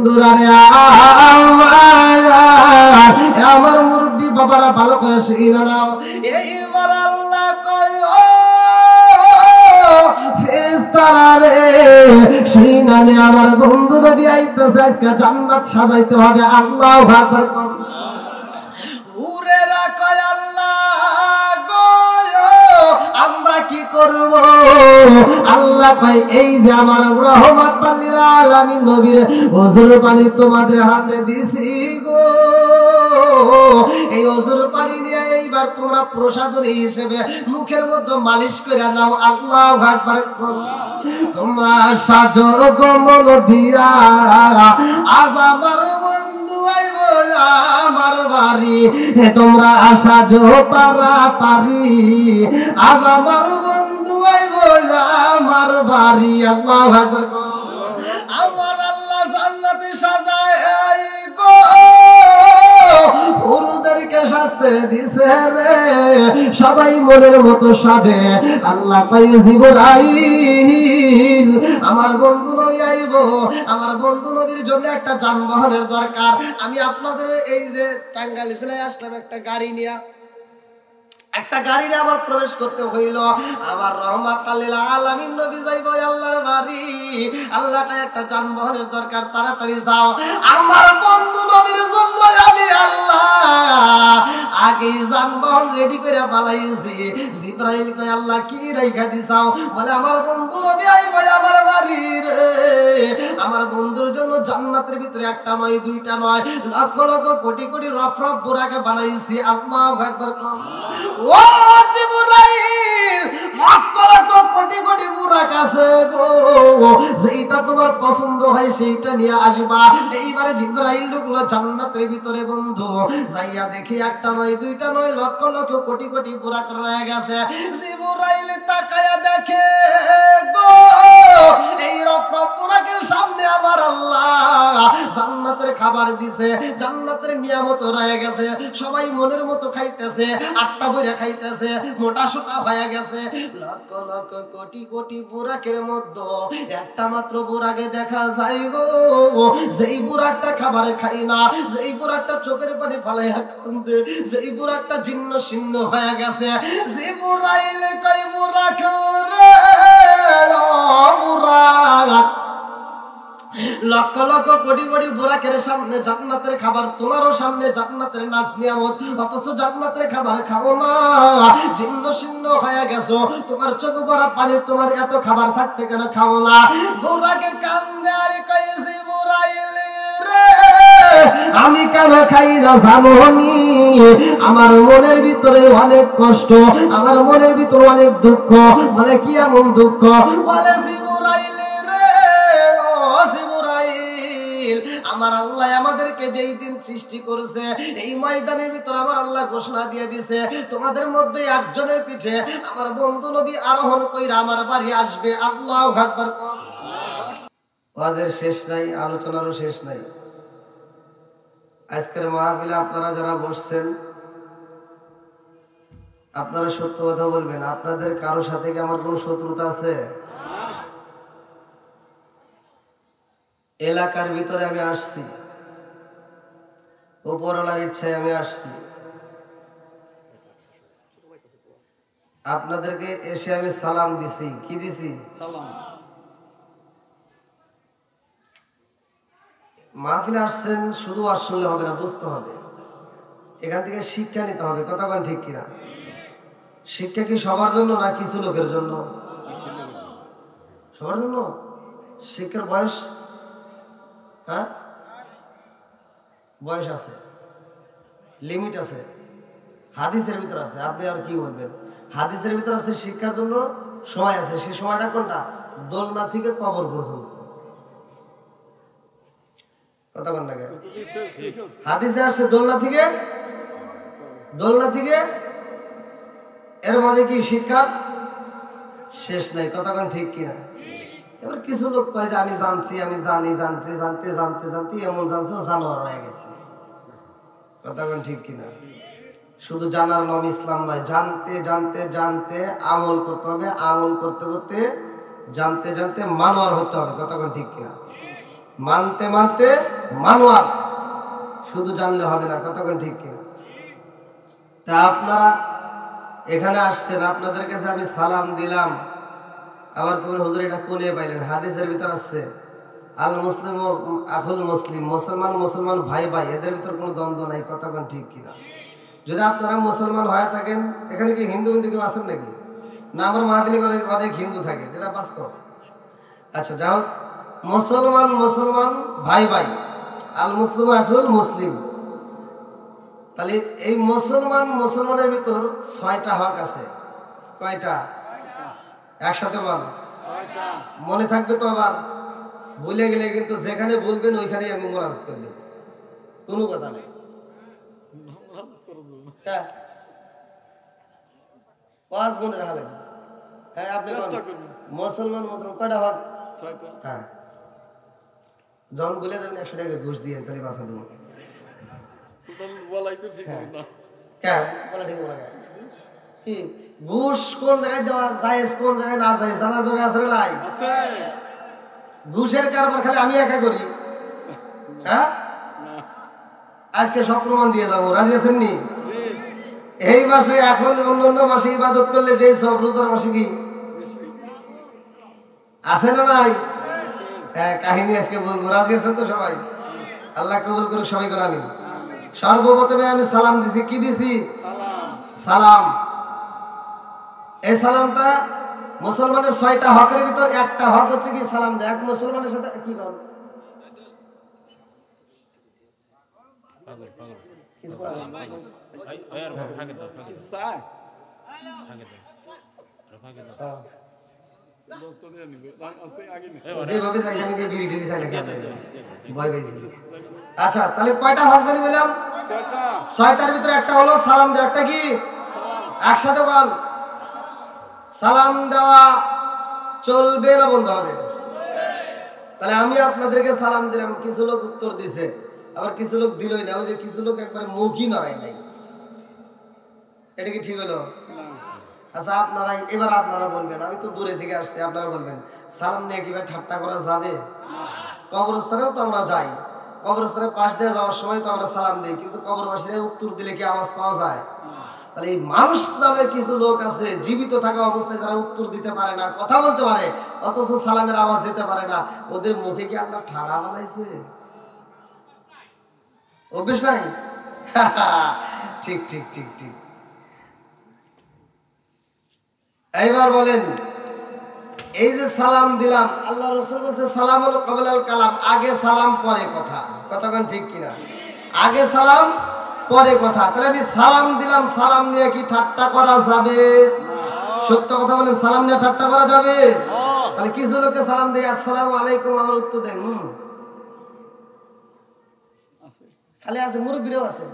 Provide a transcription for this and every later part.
বন্ধুরা রে আমার মুরব্বী বাবারা ভালো করে শিখে নাও। এইবার আল্লাহ কয় ও ফেরেশতারা রে শিনানে আমার বন্ধু নবী আইতেছে, আজকে জান্নাত সাজাইতে হবে। আল্লাহু আকবার। উরেরা কয় আল্লাহ গো আমরা কি করব? আল্লাহ কয় এই যে আমার রহমাতুল লিল আলামিন নবীর ওযুর পানি তোমাদের হাতে দিছি গো, এই ওযুর পানি নিয়ে এইবার তোমরা প্রসাদনী হিসেবে মুখের মধ্যে মালিশ করে নাও। আল্লাহু আকবার। তোমরা সাজো গো মন দিয়া আজ আমার বন্ধু আইব আমার বাড়ি, তোমরা সাজো তাড়াতাড়ি আজ আমার বন্ধু আইব আমার বাড়ি। আল্লাহু আকবার। আমার আল্লাহ জান্নাতে সাজায় গো হুরদেরকে সাজতে দিছে রে, সবাই মনের মতো সাজে। আল্লাহ কয় জিবরাইল আমার বন্ধু নবী আইব, আমার বন্ধু নবীর জন্য একটা যানবাহনের দরকার। আমি আপনাদের এই যে টাঙ্গাইল জেলায় আসলাম একটা গাড়ি নিয়ে, একটা গাড়ি নিয়ে আমার প্রবেশ করতে হইল। আমার রহমাতুল লিল আলামিন নবী যাইব আল্লাহর বাড়ি, আল্লাহকে একটা যানবাহনের দরকার, তাড়াতাড়ি যাও। আমার বন্ধু নবীর জন্য আমি আল্লাহ আগে যানবাহন রেডি করে পালাইছি। জিবরাইল কয় আল্লাহ কি রাইখা দিছাও? বলে আমার বন্ধু নবী আইব আমার বাড়ি রে, আমার বন্ধুর জন্য জান্নাতের ভিতরে একটা নয় দুইটা নয় লক্ষ লক্ষ কোটি কোটি রফরফ বুরাকে বানাইছি। আল্লাহু আকবার। ও জিবরাইল লক্ষ লক্ষ কোটি কোটি বুরাক আছে গো, যেটা তোমার পছন্দ হয় সেইটা নিয়ে আসবা। এইবারে জিবরাইল ঢুকলো জান্নাতের ভিতরে বন্ধু, যাইয়া দেখি একটা নয় দুইটা নয় লক্ষ লক্ষ কোটি কোটি বুরাক রয়ে গেছে। জিবরাইল তাকায়া দেখে গো এই রফরফ বুরাকের সামনে আমার আল্লাহ জান্নাতের খাবার দিছে, জান্নাতের নিয়ামত রয়ে গেছে। সবাই মনের মতো খাইতেছে, আটটা বইরা খাইতেছে, মোটা সোটা হয়ে গেছে। লক্ষ লক্ষ কোটি কোটি বুরাকের মধ্যে একটা মাত্র বুরাকে দেখা যায় গো, যেই বুরাকটা খাবারে খাই না, যেই বুরাকটা চোখের পানি ফালাইয়া কান্দে, যেই বুরাকটা ছিন্ন ছিন্ন হয়ে গেছে। জিবরাইল কই বুরাক রে বুরাক, লক্ষ লক্ষ কোটি কোটি বুরাকের সামনে জান্নাতের খাবার, তোমারও সামনে জান্নাতের নাজ নিয়ামত, অথচ জান্নাতের খাবার খাও না, জীর্ণ শীর্ণ হয়ে গেছো, তোমার চোখ ভরা পানি, তোমার এত খাবার থাকতে কেন খাও না? বুরাকে কান্দে আর কয় জিবরাইল রে আমি কেন খাই না জানোনি? আমার মনের ভিতরে অনেক কষ্ট, আমার মনের ভিতরে অনেক দুঃখ। বলে কি এমন দুঃখ? বলে জিবরাইল রে ও জিবরাইল আমার আল্লাহ আমাদেরকে যেই দিন সৃষ্টি করেছে এই ময়দানের ভিতরে আমার আল্লাহ ঘোষণা দিয়ে দিয়েছে তোমাদের মধ্যে একজনের পিঠে আমার বন্ধু নবী আরোহণ কইরা আমার বাড়ি আসবে। আল্লাহু আকবার। ওয়াজের শেষ নাই, আলোচনারও শেষ নাই। আজকের মাহফিলে আপনারা যারা বসছেন আপনারা সত্য কথা বলবেন। আপনাদের কারো সাথে কি আমার কোনো শত্রুতা আছে? এলাকার ভিতরে আমি আসছি, উপরওয়ালার ইচ্ছায় আমি আসছি। আপনাদেরকে এসে আমি সালাম দিছি। কি দিছি? সালাম। মাহফিলে আসছেন, শুধু আসলে হবে না, বুঝতে হবে, এখান থেকে শিক্ষা নিতে হবে। কতক্ষণ ঠিক কিনা? শিক্ষা কি সবার জন্য না কিছু লোকের জন্য? সবার জন্য। শিক্ষার বয়স, হ্যাঁ বয়স আছে, লিমিট আছে, হাদিসের ভিতর আছে। আপনি আর কি বলবেন? হাদিসের ভিতর আছে শিক্ষার জন্য সময় আছে। সেই সময়টা কোনটা? দোলনা থেকে কবর পর্যন্ত। কতক্ষণ লাগে? হাদিসে আসছে দোলনা থেকে এর মাঝে কি শিক্ষার শেষ নাই। কতক্ষণ ঠিক কিনা? এবার কিছু লোক কয় যে আমি জানছি, আমি জানি, জানতে জানতে জানতে জানতে এমন জানছে জানোয়ার হয়ে গেছে। কতক্ষণ ঠিক কিনা? শুধু জানার নাম ইসলাম নয়, জানতে জানতে জানতে আমল করতে হবে, আমল করতে করতে জানতে জানতে মানোয়ার হতে হবে। কতক্ষণ ঠিক কিনা? মানতে মানতে মানুয়াল, শুধু জানলে হবে না, কতক্ষণ ঠিক কিনা? তা আপনারা এখানে আসছেন, আপনাদের কাছে আমি সালাম দিলাম, আবার কোন হুজুর এটা কোনে পাইলেন? হাদিসের ভিতর আসছে আল মুসলিম আখুল মুসলিম, মুসলমান মুসলমান ভাই ভাই, এদের ভিতর কোনো দ্বন্দ্ব নাই, কতক্ষণ ঠিক কিনা? যদি আপনারা মুসলমান হয়ে থাকেন, এখানে কি হিন্দু কিন্তু কেউ আছেন নাকি? না, আমার মাহফিলে অনেক হিন্দু থাকে, যেটা বাস্তব। আচ্ছা, যাই হোক, মুসলমান মুসলমান ভাই ভাই, আল মুসলিম আখুল মুসলিম। তাহলে এই মুসলমান মুসলমানের ভিতর 6টা হক আছে। কয়টা? একসাথে বল, মনে থাকবে তো। আবার ভুলে গেলে কিন্তু যেখানে বলবেন ওইখানেই আমি মোনাজাত করে দেব, কোনো কথা নেই। হ্যাঁ, 5 মনে রাখলেন। হ্যাঁ, আপনি মুসলমান মুসলমান কয়টা হক? 6টা। হ্যাঁ, যখন বলে দেবেন 100 টাকা ঘুষ দিয়ে, তাহলে বাঁচা দেবো। বলাই তো ঠিক না। কেন বলা ঠিক বলা? কি ঘুষ কোন জায়গায় দেওয়া জায়েজ, কোন জায়গায় না জায়েজ জানার দরকার আছে না নাই? আছে। ঘুষের কারবার খালি আমি একা করি? হ্যাঁ, আজকে সব প্রমাণ দিয়ে যাবো, রাজি আছেন নি? এই মাসে এখন অন্য মাসে ইবাদত করলে যে সব রোজার মাসে কি আছে না নাই? হ্যাঁ, কাহিনী আজকে বলবো, রাজি আছেন তো সবাই? আল্লাহ কবুল করুক সবাই করে আমিন। সর্বপ্রথমে আমি সালাম দিছি, কি দিছি? সালাম। এই সালামটা মুসলমানের 6টা হকের ভিতর একটা হক হচ্ছে কি সালাম দেয়। এক মুসলমানের সাথে কি করেন? আচ্ছা, তাহলে কয়টা হক জানি বললাম? 6টার ভিতরে একটা হলো সালাম দেওয়া। একটা কি? একসাথে বল, সালাম দেওয়া চলবে না বন্ধ হবে? তাহলে আমি আপনাদেরকে সালাম দিলাম, কিছু লোক উত্তর দিছে, আবার কিছু লোক দিলই না। ওই যে কিছু লোক একবারে মুখই নড়াই নাই। এটা কি ঠিক হলো? আচ্ছা, এবার আপনারা বলবেন, আমি তো দূরে থেকে আসছি, আপনারা বলবেন সালাম নিয়ে কিভাবে ঠাট্টা করা যাবে? কবরস্থানেও তো আমরা যাই, কবরস্থানের পাশ দিয়ে যাওয়ার সময় তো আমরা সালাম দিই, কিন্তু কবরবাসীরা উত্তর দিলে কি আওয়াজ পাওয়া যায়? তাহলে এই মানুষ নামের কিছু লোক আছে জীবিত থাকা অবস্থায় যারা উত্তর দিতে পারে না, কথা বলতে পারে, অথচ সালামের আওয়াজ দিতে পারে না। ওদের মুখে কি আল্লাহ ঠাড়া বানাইছে? অভ্যেস নাই? ঠিক ঠিক ঠিক ঠিক। এইবার বলেন, এই যে সালাম দিলাম, আল্লাহ রাসূল বলছে সালামুল ক্বাবলাল কালাম, আগে সালাম পরে কথা, কতক্ষণ ঠিক কিনা? আগে সালাম পরে কথা। তাহলে আমি সালাম দিলাম, সালাম নিয়ে কি ঠাট্টা করা যাবে? সত্য কথা বলেন, সালাম নিয়ে ঠাট্টা করা যাবে? তাহলে কিছু লোককে সালাম দেয় আসসালামু আলাইকুম, আমার উত্তর দেয় খালি আছে। মুরব্বীরাও আছে,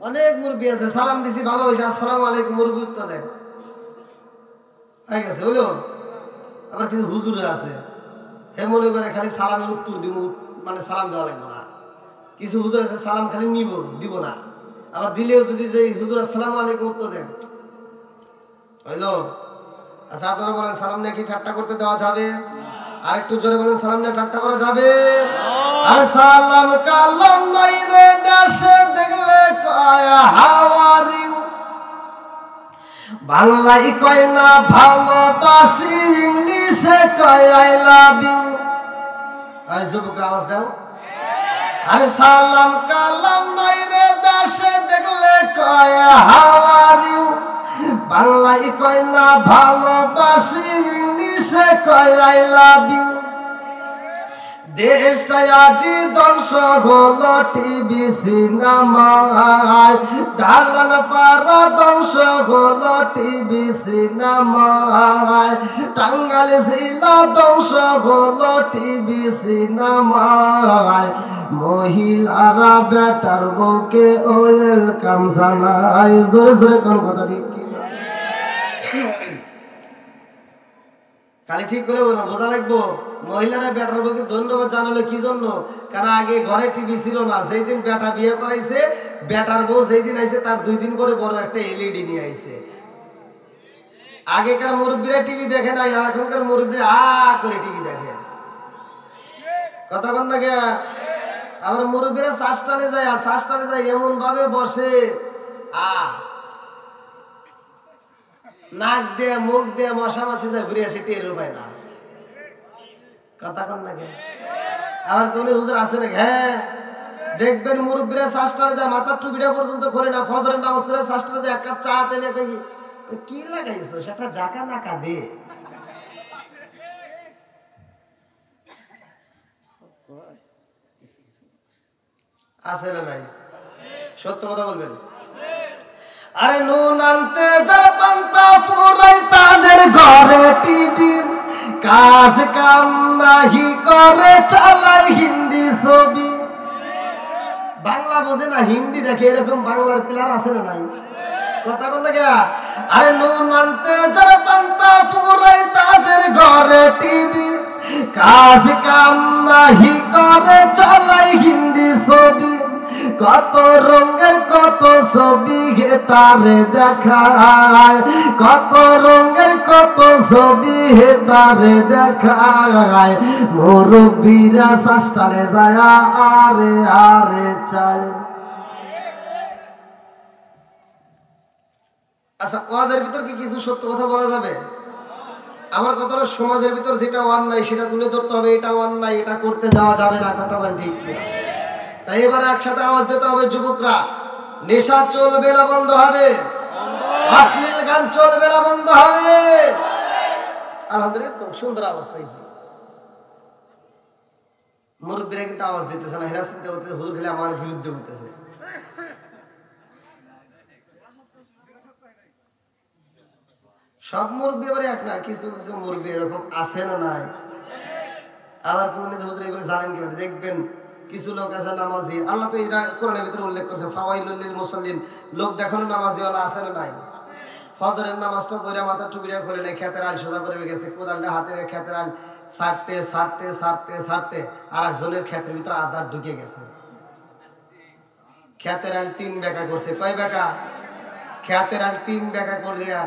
অনেক মুরব্বী আছে, সালাম দিছি ভালো হয়েছে, আসসালামু আলাইকুম, মুরব্বী উত্তর দেয় হয়ে গেছে, হলো। আবার কিছু হুজুরে আছে, হে মনে করে খালি সালামের উত্তর দিব, মানে সালাম দেওয়া লাগবে না। কিছু হুজুর আছে সালাম খালি নিব, দিব না। আবার দিলেও যদি যে হুজুর আসসালামু আলাইকুম উত্তর দেন, হইলো। আচ্ছা, আপনারা বলেন সালাম নিয়ে কি ঠাট্টা করতে দেওয়া যাবে? আর একটু জোরে বলেন, সালাম নিয়ে ঠাট্টা করা যাবে? আরে সালাম কালাম নাই রে দেশে, দেখলে কয় হাওয়ারি, বাংলায় কয় না ভালোবাসি, ইংলিশে কয় আই লাভ ইউ। আই যুবকরা আওয়াজ দাও। আরে সালাম কালাম নাই রে দেশে, দেখলে কয় হাউ আর ইউ, বাংলায় কয় না ভালোবাসি, ইংলিশে কয় আই লাভ ইউ। দেশটা আজি ধ্বংস হলো টিভি সিনেমায়, ঢালান পাড়া ধ্বংস হলো টিভি সিনেমায়, টাঙ্গাইল জেলা ধ্বংস হলো টিভি সিনেমায়, মহিলারা বেটার বউকে ওয়েলকাম জানায়। জোরে জোরে কোন কথা ঠিক কিনা? খালি ঠিক করে বোঝা লাগবো। মহিলারা বেটার বউকে ধন্যবাদ জানালো কি জন্য? কারণ আগে ঘরে টিভি ছিল না, যেই দিন বেটা বিয়ে করাইছে, বেটার বউ যেই দিন আইছে তার 2 দিন পরে বড় একটা এলইডি নিয়ে আইছে। আগেকার মুরব্বীরা টিভি দেখে না, আর এখনকার মুরব্বীরা করে টিভি দেখে। কথা বল না কে? আমার মুরব্বীরা শ্বাসটানে যায় এমন ভাবে বসে নাক দিয়ে মুখ দিয়ে মশা মাছি যায় ঘুরে আসে টেরও পায় না। কথা কন নাকি? আবার কোন হুজুর আছে নাকি? হ্যাঁ, দেখবেন মুরব্বীরা শ্বাসটানে যায়, মাথার টুপিটা পর্যন্ত করে না, ফজরের নামাজ পড়ে শ্বাসটানে যায়, এক কাপ চা তেনে কি লাগাইছো সেটা জাকা নাকা দে। আছে না নাই? সত্য কথা বলবেন। আরে নুন আনতে যারা পান্তা ফুরাই তাদের ঘরে টিভি, কাজ কাম নাহি করে চালাই হিন্দি ছবি। বাংলা বোঝে না, হিন্দি দেখে, এরকম বাংলার প্লেয়ার আছে না নাই? কথা বল না কে? আরে নুন আনতে যারা পান্তা ফুরাই তাদের ঘরে টিভি, কাজ কাম নাহি করে চালাই হিন্দি ছবি। কত রঙের কত ছবি হে তারে দেখায়, কত রঙের কত ছবি হে তারে দেখায়। মুরব্বীরা শ্বাসটালে যায় আরে আরে চায়। আচ্ছা, ওয়াজের ভিতর কি কিছু সত্য কথা বলা যাবে? আমার কথা হলো সমাজের ভিতর যেটা অন্যায় সেটা তুলে ধরতে হবে, এটা অন্যায়, এটা করতে যাওয়া যাবে না। কথা বলেন ঠিক কি? তাই এবারে একসাথে আওয়াজ দিতে হবে, যুবকরা, নেশা চলবে না, বন্ধ হবে। অশ্লীল গান চলবে না, বন্ধ হবে। আলহামদুলিল্লাহ, তো সুন্দর আওয়াজ পাইছি। মুরব্বীরা কিন্তু আওয়াজ দিতেছে না, হেরা চিন্তা করতেছে হুজুর গেলে আমার বিরুদ্ধে হইতেছে। সব মুরব্বী এবারে এক না, কিছু কিছু মুরব্বী এরকম আছে না নাই? আবার কোন হুজুর এগুলো জানেন কি? দেখবেন কিছু লোক আছে নামাজি, আল্লাহ তো এরা কোরআনের ভিতরে উল্লেখ করছে, ফাওয়াইলুল লিল মুসাল্লিন, লোক দেখানো নামাজিওয়ালা আছে না নাই? ফজরের নামাজটা পড়ে মাথা টুপিটা করে নেই, খেতের আল সোজা করে গেছে, কোদালটা হাতে খেতের আল ছাড়তে ছাড়তে ছাড়তে ছাড়তে আর একজনের ক্ষেতের ভিতরে আধার ঢুকে গেছে। খেতের আল 3 বেকা করছে। কয় বেকা? খেতের আল 3 বেকা করিয়া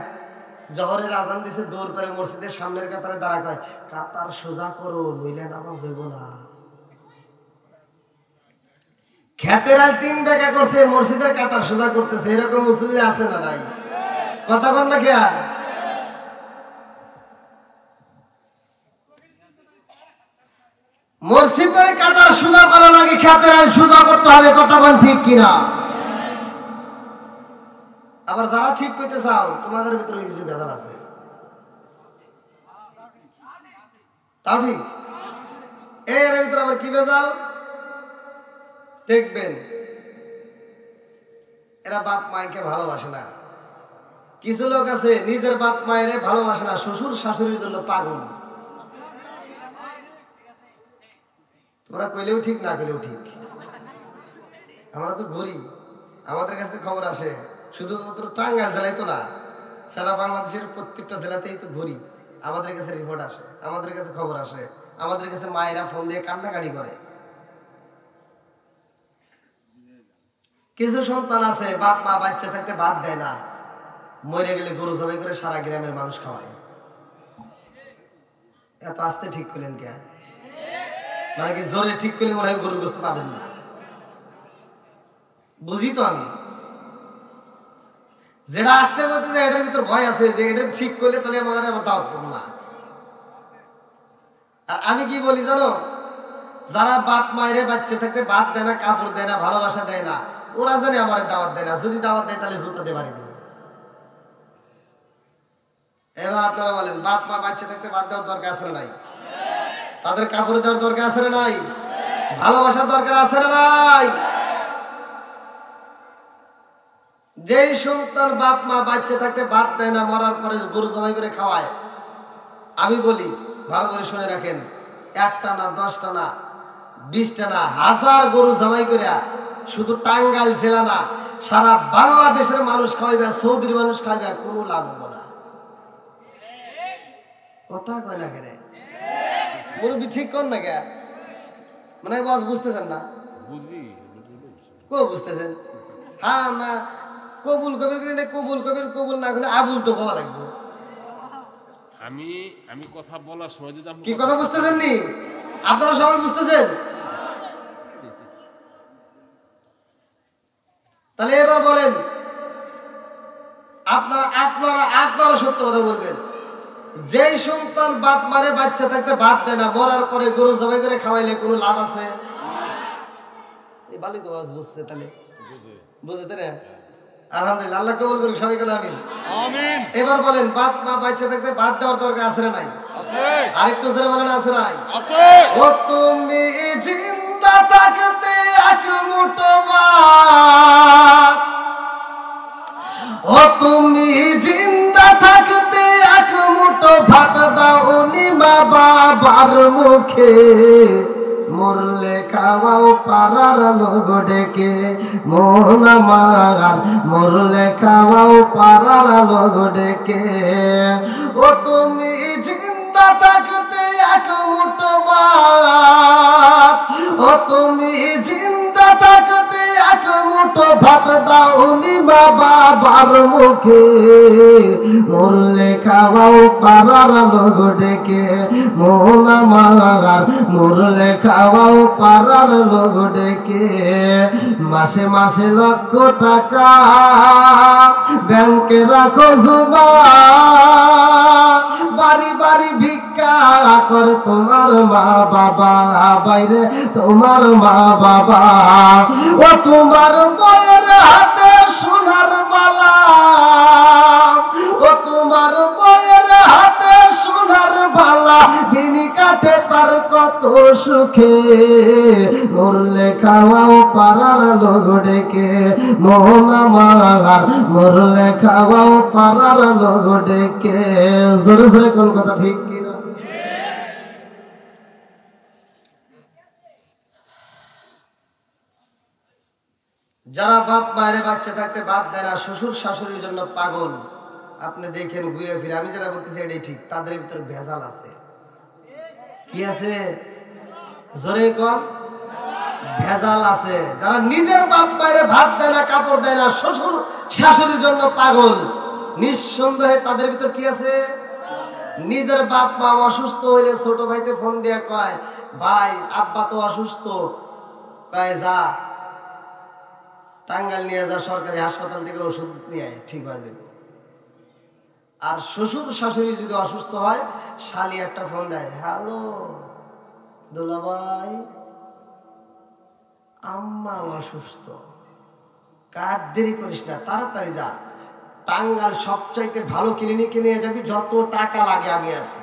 জহরের আজান দিছে, দৌড় করে মসজিদের সামনের কাতারে দাঁড়া, কয় কাতার সোজা করো নইলে নামাজ হইব না। খেতের আল 3 বেকা করছে, মসজিদের কাতার সোজা করতেছে। এরকম মুসল্লি আছে না নাই? কথা বল না খেয়া? মসজিদের কাতার সোজা করা লাগে, খেতের আল সোজা করতে হবে। কথা বল ঠিক কিনা? আবার যারা ঠিক করতে চাও, তোমাদের ভিতরে কিছু ভেজাল আছে, তাও ঠিক। এর ভিতরে আবার কি ভেজাল দেখবেন, এরা বাপ মাকে ভালোবাসে না। কিছু লোক আছে নিজের বাপ মায়ের ভালোবাসে না, শ্বশুর শাশুড়ির জন্য পাগল। তোমরা কইলেও ঠিক, না কইলেও ঠিক। আমরা তো ঘুরি, আমাদের কাছে খবর আসে, শুধুমাত্র টাঙ্গাইল জেলায় তো না, সারা বাংলাদেশের প্রত্যেকটা জেলাতেই তো ঘুরি। আমাদের কাছে রিপোর্ট আসে, আমাদের কাছে খবর আসে, আমাদের কাছে মায়েরা ফোন দিয়ে কান্নাকাটি করে। কিছু সন্তান আছে বাপ মা বাচ্চা থাকতে বাদ দেয় না, মরে গেলে গরু জবাই করে সারা গ্রামের মানুষ খাওয়ায়। এত আস্তে ঠিক করলেন কে? মানে কি জোরে ঠিক করলে মনে হয় গরুর গোশত পাবেন না? বুঝি তো আমি, যেটা আসতে বলতে যে এটার ভিতর ভয় আছে যে এটা ঠিক করলে তাহলে আমার আবার দাওয়াত পাবো না। আর আমি কি বলি জানো, যারা বাপ মায়ের বাচ্চা থাকতে বাদ দেয় না, কাপড় দেয় না, ভালোবাসা দেয় না, ওরা জানে আমার দাওয়াত দেয় না। যদি দাওয়াত দেয় তাহলে জুতাতে পারি দেবে। এবার আপনারা বলেন, বাপ মা বাচ্চা থাকতে বাদ দেওয়ার দরকার আছে না নাই? তাদের কাপড় দেওয়ার দরকার আছে না নাই? ভালোবাসার দরকার আছে না নাই? যেই সন্তান বাপ মা বাচ্চা থাকতে বাদ দেয় না, মরার পরে গরু জবাই করে খাওয়ায়, আমি বলি ভালো করে শুনে রাখেন, 1টা না 10টা না 20টা না 1000 গরু জবাই করে শুধু টাঙ্গাইল জেলা না, সারা বাংলাদেশের মানুষ খাওয়াইবে, সৌদির মানুষ খাওয়াইবে, কোনো লাভ হবে না। কথা কয় না কেন? মুরব্বি ঠিক কর না কে? মানে বস বুঝতেছেন না? বুঝতেছেন? হ্যাঁ না, কবুল কবির কবুল কবির কবুল না করলে আবুল তো কবা লাগবে। আমি কথা বলার সময় যদি কি কথা বুঝতেছেন নি? আপনারা সবাই বুঝতেছেন? তাহলে এবার বলেন, আপনারা আপনারা আপনারা সত্য কথা বলবেন, যেই সন্তান বাপ মারে বাচ্চা থাকতে ভাত দেয় না, মরার পরে গরু জবাই করে খাওয়াইলে কোনো লাভ আছে? এই ভালোই তো আওয়াজ বুঝছে, তাহলে বুঝতে না? আলহামদুলিল্লাহ, আল্লাহ কবুল করুক সবাইকে, আমিন আমিন। এবার বলেন, বাপ মা বাচ্চা থাকতে ভাত দেওয়ার দরকার আছে না নাই? আছে। আরেকটু জোরে বলেন, আছে নাই? আছে। ও তুমি জিন্দা থাকতে এক মুঠো ভাত, ও তুমি জিন্দা থাকতে এক মুঠো ভাত দাও নি মা বাবার মুখে, মরলে খাওয়াও পাড়ার লোক ডেকে, মন আমার মরলে খাওয়াও পাড়ার লোক ডেকে। ও তুমি জিন্দা থাকতে এক মুঠো ভাত, ও তুমি জিন্দা থাকতে এক মুঠো ভাত দাও নি মা বাবার মুখে, মরলে খাওয়াও পাড়ার লোক ডেকে, মন আমার মরলে খাওয়াও পাড়ার লোক ডেকে। মাসে মাসে লক্ষ টাকা ব্যাংকে রাখো জমা, বাড়ি বাড়ি ভিক্ষা করে তোমার মা বাবা, বাইরে তোমার মা বাবা। ও তোমার বইয়ের হাতে সোনার মালা, ও তোমার বইয়ের হাতে সোনার বালা, দিন কাটে তার কত সুখে, মরলে খাওয়াও পাড়ার লোক ডেকে, মন আমার মরলে খাওয়াও পাড়ার লোক ডেকে। জোরে জোরে কোন কথা ঠিক কিনা? যারা বাপ মায়ের বাচ্চা থাকতে বাদ দেয় না, শ্বশুর শাশুড়ির জন্য পাগল, আপনি দেখেন ঘুরে ফিরে, আমি যারা বলতেছি এটাই ঠিক, তাদের ভিতরে ভেজাল আছে। কি আছে? জোরে কর, ভেজাল আছে। যারা নিজের বাপ মায়ের ভাত দেয় না, কাপড় দেয় না, শ্বশুর শাশুড়ির জন্য পাগল, নিঃসন্দেহে তাদের ভিতর কি আছে? নিজের বাপ মা অসুস্থ হইলে ছোট ভাইতে ফোন দিয়া কয়, ভাই আব্বা তো অসুস্থ, কয় যা টাঙ্গাইল নিয়ে যা, সরকারি হাসপাতাল থেকে ওষুধ নিয়ে আয়, ঠিক হয়ে যাবে। আর শ্বশুর শাশুড়ি যদি অসুস্থ হয়, শালি একটা ফোন দেয়, হ্যালো দুলাভাই, আম্মা অসুস্থ, কার দেরি করিস না, তাড়াতাড়ি যা, টাঙ্গাইল সবচাইতে ভালো ক্লিনিকে নিয়ে যাবি, যত টাকা লাগে আমি আছি।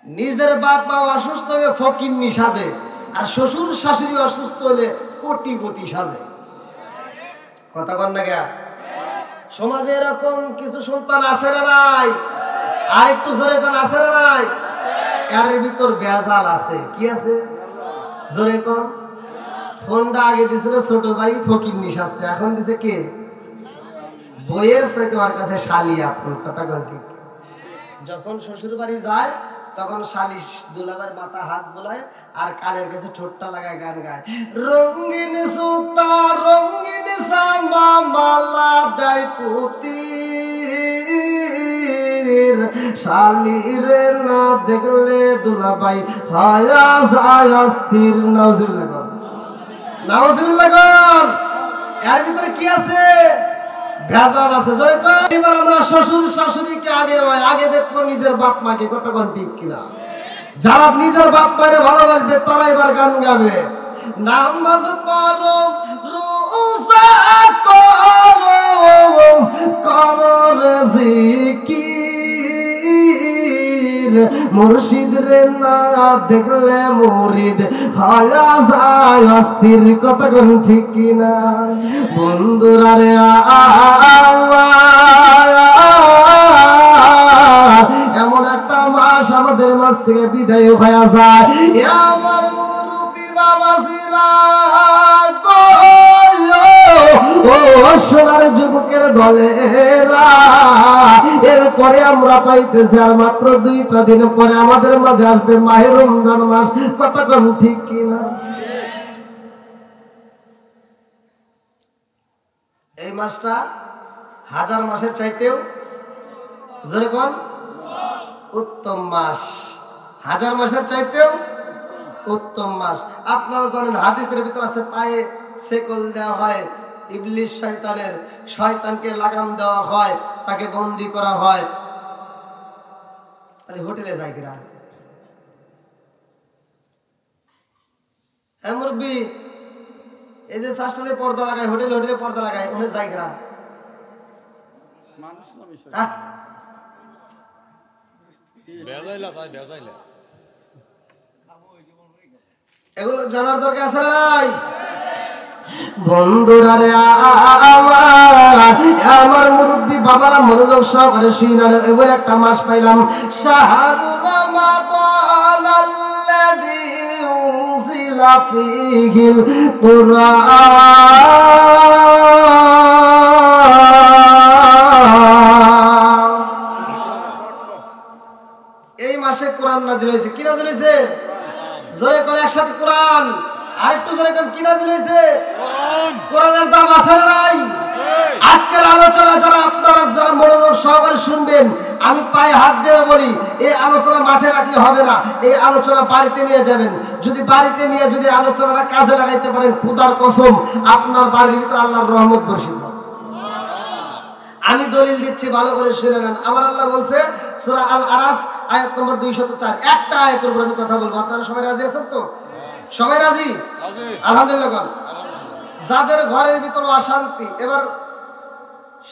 নিজের বাপ মা অসুস্থ হলে ফকিন্নি সাজে, আর শ্বশুর শাশুড়ি অসুস্থ হলে কোটিপতি সাজে। কথা কন না গা? সমাজে এরকম কিছু সন্তান আছে না নাই? আর একটু জোরে কোন, আছে না নাই? এর ভিতর ভেজাল আছে। কি আছে? জোরে কোন। ফোনটা আগে দিছিল ছোট ভাই ফকিন্নি সাজছে, এখন দিছে কে? বইয়ের সাথে ওর কাছে শালি আপন। কথা কোন ঠিক? যখন শ্বশুর বাড়ি যায় তখন শালি দুলাভাইয়ের মাথা হাত বোলায় আর কানের কাছে ঠোঁটটা লাগায় গান গায়, রঙিন সুতা রঙিন জামা মালা দেয় পুতি, শালি রে না দেখলে দুলাভাই হায়া যায় অস্থির। নাউজুবিল্লাহ কর, নাউজুবিল্লাহ কর। এর ভিতরে কি আছে? ভেজাল আছে। জোরে কর। এবার আমরা শ্বশুর শাশুড়িকে আগে দেখবো নিজের বাপ মাকে। কতক্ষণ ঠিক কিনা? যারা নিজের বাপ মায়ের ভালোবাসবে তারা এবার গান গাবে, নামাজ পড়ো রোজা করো করো জিকির, মুর্শিদ রে না দেখলে মুরিদ হয়া যায় অস্থির। কতক্ষণ ঠিক কিনা? বন্ধুরা রে এমন একটা মাস আমাদের মাছ থেকে বিদায় হয়ে যায়। আমার মুরব্বি বাবাজিরা ও সোনার যুবকের দলেরা, এরপরে আমরা পাইতেছি আর মাত্র 2টা দিন পরে আমাদের মাঝে আসবে মাহে রমজান মাস। কতক্ষণ ঠিক কিনা? এই মাসটা 1000 মাসের চাইতেও যেরকম উত্তম মাস, 1000 মাসের চাইতেও উত্তম মাস। আপনারা জানেন হাদিসের ভিতর আছে পায়ে সেকল দেওয়া হয়, ইবলিস শয়তানকে লাগাম দেওয়া হয়, তাকে বন্দি করা হয়। তাহলে হোটেলে যায় কিরা? হ্যাঁ মুরব্বী, এই যে শাসনে পর্দা লাগায়, হোটেলে পর্দা লাগায়, ওখানে যায় কিরা? এগুলো জানার দরকার আছে না নাই? বন্ধুরা রে আমার মুরব্বী বাবারা মনোযোগ সহকারে শুনেন। এবার একটা মাস পাইলাম, শাহরু রমাদান আল্লাযী উনজিলা ফীহিল কুরআন। এই মাসে কোরআন নাযিল হয়েছে। কি নাযিল হয়েছে? জোরে করে একসাথে কোরআন। আরেকটু জোরে করে কি নাযিল হয়েছে? কোরআন। কোরআনের দাম আছে না নাই? আজকের আলোচনা যারা মনোযোগ সহকারে শুনবেন, আমি পায়ে হাত দিয়ে বলি, এই আলোচনা মাঠে রাখলে হবে না, এই আলোচনা বাড়িতে নিয়ে যাবেন। যদি বাড়িতে নিয়ে যদি আলোচনাটা কাজে লাগাইতে পারেন, খোদার কসম আপনার বাড়ির ভিতরে আল্লাহর রহমত বর্ষিত হবে। আমি দলিল দিচ্ছি, ভালো করে শুনে নেন। আমার আল্লাহ বলছে সূরা আল আরাফ আয়াত নম্বর 204, একটা আয়াতের উপর আমি কথা বলবো। আপনারা সবাই রাজি আছেন তো? সবাই রাজি? আলহামদুলিল্লাহ। যাদের ঘরের ভিতর অশান্তি, এবার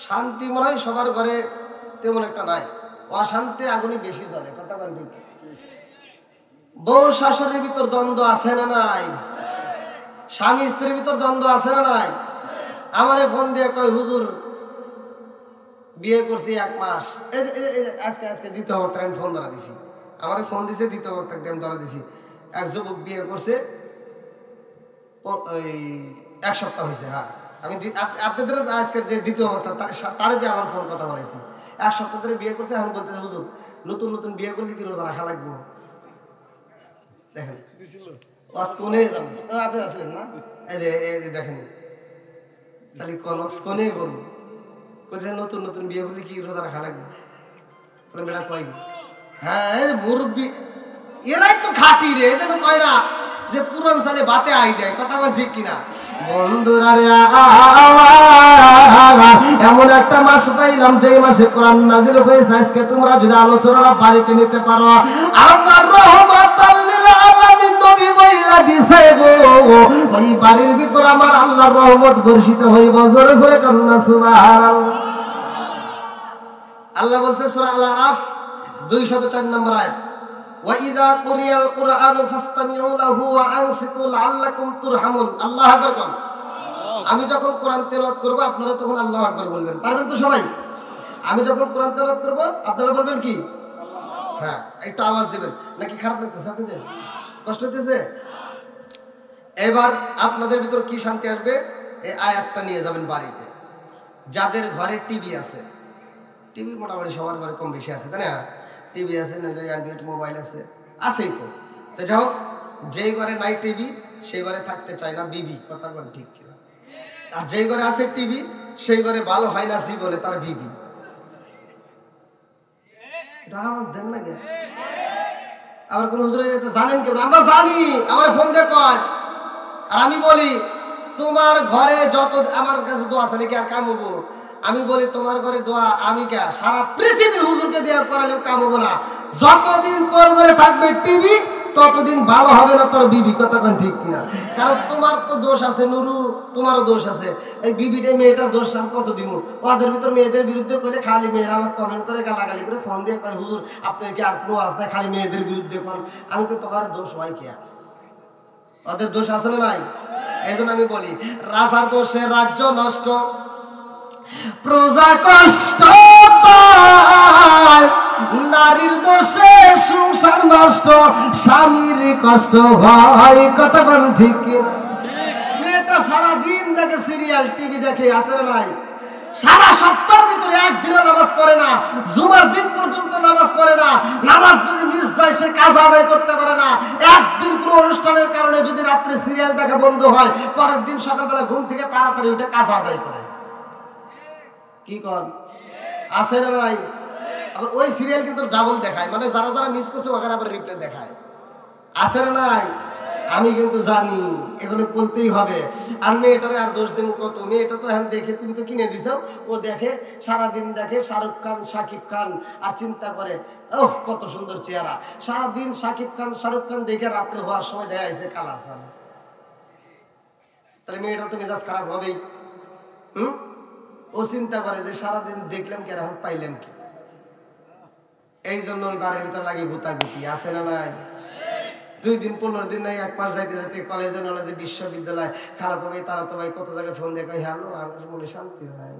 শান্তি মনে হয় সবার ঘরে তেমন একটা নাই, অশান্তির আগুনে বেশি জ্বলে। কথা বলবি, বউ শাশুড়ির ভিতর দ্বন্দ্ব আছে না নাই? স্বামী স্ত্রীর ভিতর দ্বন্দ্ব আছে না নাই? আমারে ফোন দিয়ে কয়, হুজুর বিয়ে করছি 1 মাস, আজকে দ্বিতীয় বক্তার আমি ফোন ধরা দিছি। আমার ফোন দিছে দ্বিতীয় বক্তাকে আমি ধরা দিছি। এক যুবক বিয়ে করছে, ওই 1 সপ্তাহ হয়েছে। হ্যাঁ, আমি আপনাদের আজকের যে দ্বিতীয় বক্তা তারে দিয়ে আমার ফোন কথা বলাইছি। 1 সপ্তাহ ধরে বিয়ে করছে, এখন বলতেছে হুজুর নতুন বিয়ে করলে কি রোজা রাখা লাগবো? দেখেন আপনি আসলেন না, এই যে দেখেন, তাহলে কোনে করবো, নতুন বিয়ে করলে কি রোজা রাখা লাগবে? বেড়া কয়, হ্যাঁ মুরব্বী এরাই তো খাটি রে, এদের কয় না যে পুরান সালে বাতে আই দেয়। কথা বল ঠিক কিনা? বন্ধুরা রে এমন একটা মাস পাইলাম যে মাসে কোরআন নাযিল হয়েছে। আজকে তোমরা যদি আলোচনাটা বাড়িতে নিতে পারো, আমার রহমাতাল লিল আলামিন নবী বইলা দিছে গো, ওই বাড়ির ভিতর আমার আল্লাহর রহমত বর্ষিত হইব। জোরে জোরে কন্না সুবহানাল্লাহ। আল্লাহ বলছে সূরা আল আরাফ 204 নম্বর আয়াত, ওয়াইদা কুরিয়াল কুরআনু ফাসতামিউ লাহু ওয়া আনসিতু লাআল্লাকুম তুরহামুন। আল্লাহু আকবার কোন। আমি যখন কোরআন তেলাওয়াত করব আপনারা তখন আল্লাহু আকবার বলবেন, পারবেন তো সবাই? আমি যখন কোরআন তেলাওয়াত করব আপনারা বলবেন কি? হ্যাঁ, একটু আওয়াজ দিবেন। নাকি খারাপ লাগতেছে আপনাদের? কষ্ট হইতেছে? এবার আপনাদের ভিতর কি শান্তি আসবে, এই আয়াতটা নিয়ে যাবেন বাড়িতে। যাদের ঘরে টিভি আছে, টিভি মোটামুটি সবার ঘরে কম বেশি আছে, তাই না? টিভি আছে, অ্যান্ড্রয়েড মোবাইল আছে, আছেই তো। তো যাই হোক, যেই ঘরে নাই টিভি সেই ঘরে থাকতে চায় না বিবি। কথা বল ঠিক কিনা? আর যেই ঘরে আছে টিভি সেই ঘরে ভালো হয় না জীবনে তার বিবি। আওয়াজ দেন না কে? আবার কোন জানেন কেউ? আমরা জানি, আমার ফোন দিয়ে কয়। আর আমি বলি তোমার ঘরে যত, আমার কাছে দোয়া আছে নাকি আর কাম হবো? আমি বলি তোমার ঘরে দোয়া আমি কে সারা পৃথিবীর হুজুরকে দেওয়া করালেও কাম হবো না। যতদিন তোর ঘরে থাকবে টিভি ততদিন ভালো হবে না তোর বিবি। কথা কোন ঠিক কিনা? কারণ তোমার তো দোষ আছে নুরু, তোমারও দোষ আছে। এই বিবিটাই মেয়েটার দোষ আমি কত দিব? ওদের ভিতর মেয়েদের বিরুদ্ধে কইলে খালি মেয়েরা আমার কমেন্ট করে গালাগালি করে ফোন দিয়ে কয় হুজুর আপনার কি আর কোনো ওয়াজ নাই, খালি মেয়েদের বিরুদ্ধে কোন। আমি কই তোমার দোষ হয় কে? ওদের দোষ আছে না নাই? এই জন্য আমি বলি রাজার দোষে রাজ্য নষ্ট, প্রজা কষ্ট পায়, নারীর দোষে সংসার নষ্ট, স্বামীর কষ্ট হয়। কথা বল ঠিক কিনা? মেয়েটা সারাদিন দেখে সিরিয়াল, টিভি দেখে, আছে না নাই? সারা সপ্তাহের ভিতরে একদিনও নামাজ পড়ে না, জুমার দিন পর্যন্ত নামাজ পড়ে না। নামাজ যদি মিস যায় সে কাজা আদায় করতে পারে না। একদিন কোনো অনুষ্ঠানের কারণে যদি রাত্রে সিরিয়াল দেখা বন্ধ হয়, পরের দিন সকালবেলা ঘুম থেকে তাড়াতাড়ি উঠে কাজা আদায় করে। কি কর আছে না নাই? আবার ওই সিরিয়াল কিন্তু ডাবল দেখায়, মানে যারা যারা মিস করছে ওখানে আবার রিপ্লে দেখায়। আছে না নাই? আমি কিন্তু জানি এগুলো বলতেই হবে। আর মেয়েটারে আর দোষ দেবো কত? মেয়েটা তো এখন দেখে, তুমি তো কিনে দিছো, ও দেখে সারাদিন, দেখে শাহরুখ খান, শাকিব খান, আর চিন্তা করে ওহ কত সুন্দর চেহারা। সারাদিন শাকিব খান, শাহরুখ খান দেখে রাত্রে হওয়ার সময় দেখা যাচ্ছে কালাসান। তাহলে মেয়েটা তো মেজাজ খারাপ হবেই। ও চিন্তা করে যে সারাদিন দেখলাম কি আর এখন পাইলাম কি। এই জন্য ওই বাড়ির ভিতর লাগে গুতাগুতি, আছে না নাই? 2 দিন 15 দিন নাই, 1 মাস যাইতে যাইতে কলেজে নলেজে বিশ্ববিদ্যালয় খালাতো ভাই তারাতো ভাই কত জায়গায় ফোন দিয়ে কই হ্যালো, আমার মনে শান্তি নাই।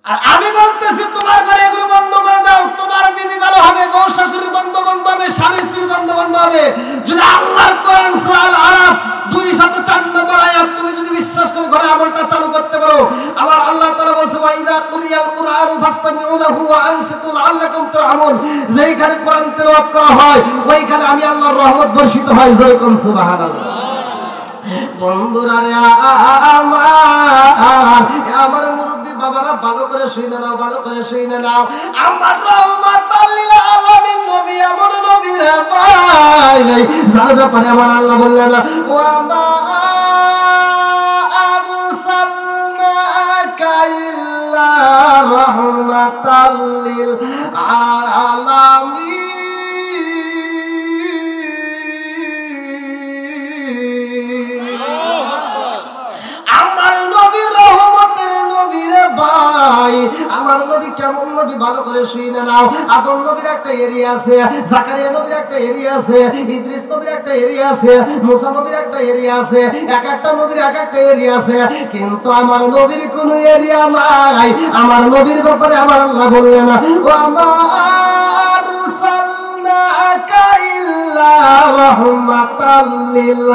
আর আমি বলতেছি তোমার ঘরে এগুলো বন্ধ করে দাও, তোমার বিবি ভালো হবে, বউ শাশুড়ি দ্বন্দ্ব বন্ধ হবে, স্বামী স্ত্রী দ্বন্দ্ব বন্ধ হবে। যদি আল্লাহর কোরআন সূরা আল আরাফ 204 নম্বর আয়াত তুমি যদি বিশ্বাস করে ঘরে আমলটা চালু করতে পারো, আমার আল্লাহ তাআলা বলছে ওয়া ইযা কুরিয়াল কুরআনু ফাসতামিউ লাহু ওয়া আনসিতু লাআল্লাকুম তুরহামুন। যেইখানে কোরআন তেলাওয়াত করা হয় ওইখানে আমি আল্লাহর রহমত বর্ষিত হয়। জয় কোন সুবহানাল্লাহ। বন্ধুরা রে আমার মুরব্বী বাবারা ভালো করে শুনে নাও, ভালো করে শুনে নাও। আমার রহমাতাল লিল আলামিন নবী এমন নবী রে ভাই, যার ব্যাপারে আমার আল্লাহ বললেন ওয়া মা আরসালনাকা ইল্লা রাহমাতাল লিল আলামিন। ভাই আমার নবী কেমন নবী ভালো করে শুনে নাও। আদম নবীর একটা এরিয়া আছে, জাকারিয়া নবীর একটা এরিয়া আছে, ইদ্রিস নবীর একটা এরিয়া আছে, মুসা নবীর একটা এরিয়া আছে, এক একটা নবীর এক একটা এরিয়া আছে। কিন্তু আমার নবীর কোনো এরিয়া নাই। আমার নবীর ব্যাপারে আমার আল্লাহ বললেন ওয়া মা আরসালনাকা ইল্লা রাহমাতাল লিল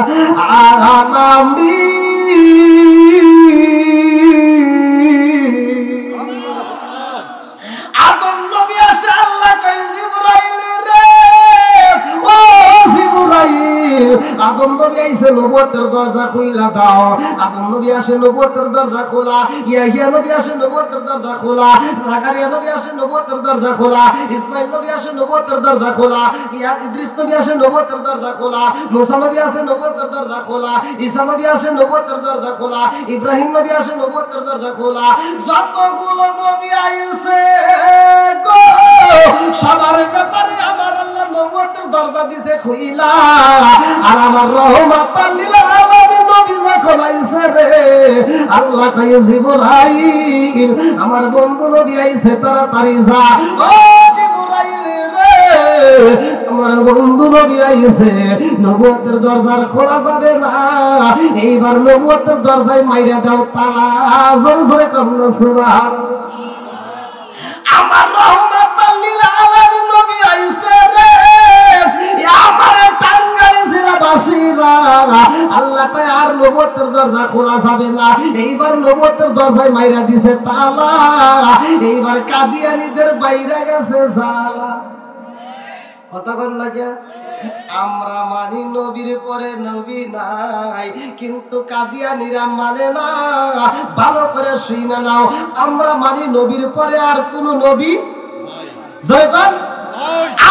আলামিন। আদম নবী আসে, আল্লাহ কয় জিবরাইল রে, ও জিবরাইল, আদম নবী আইছে নবুয়তের দরজা খুইলা দাও। আদম নবী আসে নবুয়তের দরজা খোলা, ইয়াহিয়া নবী আসে নবুয়তের দরজা খোলা, জাকারিয়া নবী আসে নবুয়তের দরজা খোলা, ইসমাইল নবী আসে নবুয়তের দরজা খোলা, ইদ্রিস নবী আসে নবুয়তের দরজা খোলা, মুসা নবী আসে নবুয়তের দরজা খোলা, ঈসা নবী আসে নবুয়তের দরজা খোলা, ইব্রাহিম নবী আসে নবুয়তের দরজা খোলা। যতগুলো নবী আইছে সবার ব্যাপারে আমার আল্লাহ নবুয়তের দরজা দিছে খুইলা। আর আমার রহমাতাল লিল আলামিন নবী যখন আইছে রে, আল্লাহ কয় জিবরাইল আমার বন্ধু নবী আইছে, তাড়াতাড়ি যা। ও জিবরাইল রে, আমার বন্ধু নবী আইছে, নবুয়তের দরজার খোলা যাবে না, এইবার নবুয়তের দরজায় মাইরা দাও তালা। জোরে জোরে কন্না সুবহানাল্লাহ। আমার রহমাতাল লিল আলামিন নবী আইছে রে, আমার টাঙ্গাইল জেলাবাসীরা আল্লাহ কয় আর নবুয়তের দরজা খোলা যাবে না, এইবার নবুয়তের দরজায় মাইরা দিছে তালা। এইবার কাদিয়ানীদের বাইরে গেছে জালা। কথা বল লাগে, আমরা মানি নবীর পরে নবী নাই, কিন্তু কাদিয়ানীরা মানে না। ভালো করে শুনে নাও, আমরা মানি নবীর পরে আর কোন নবী জয় কর,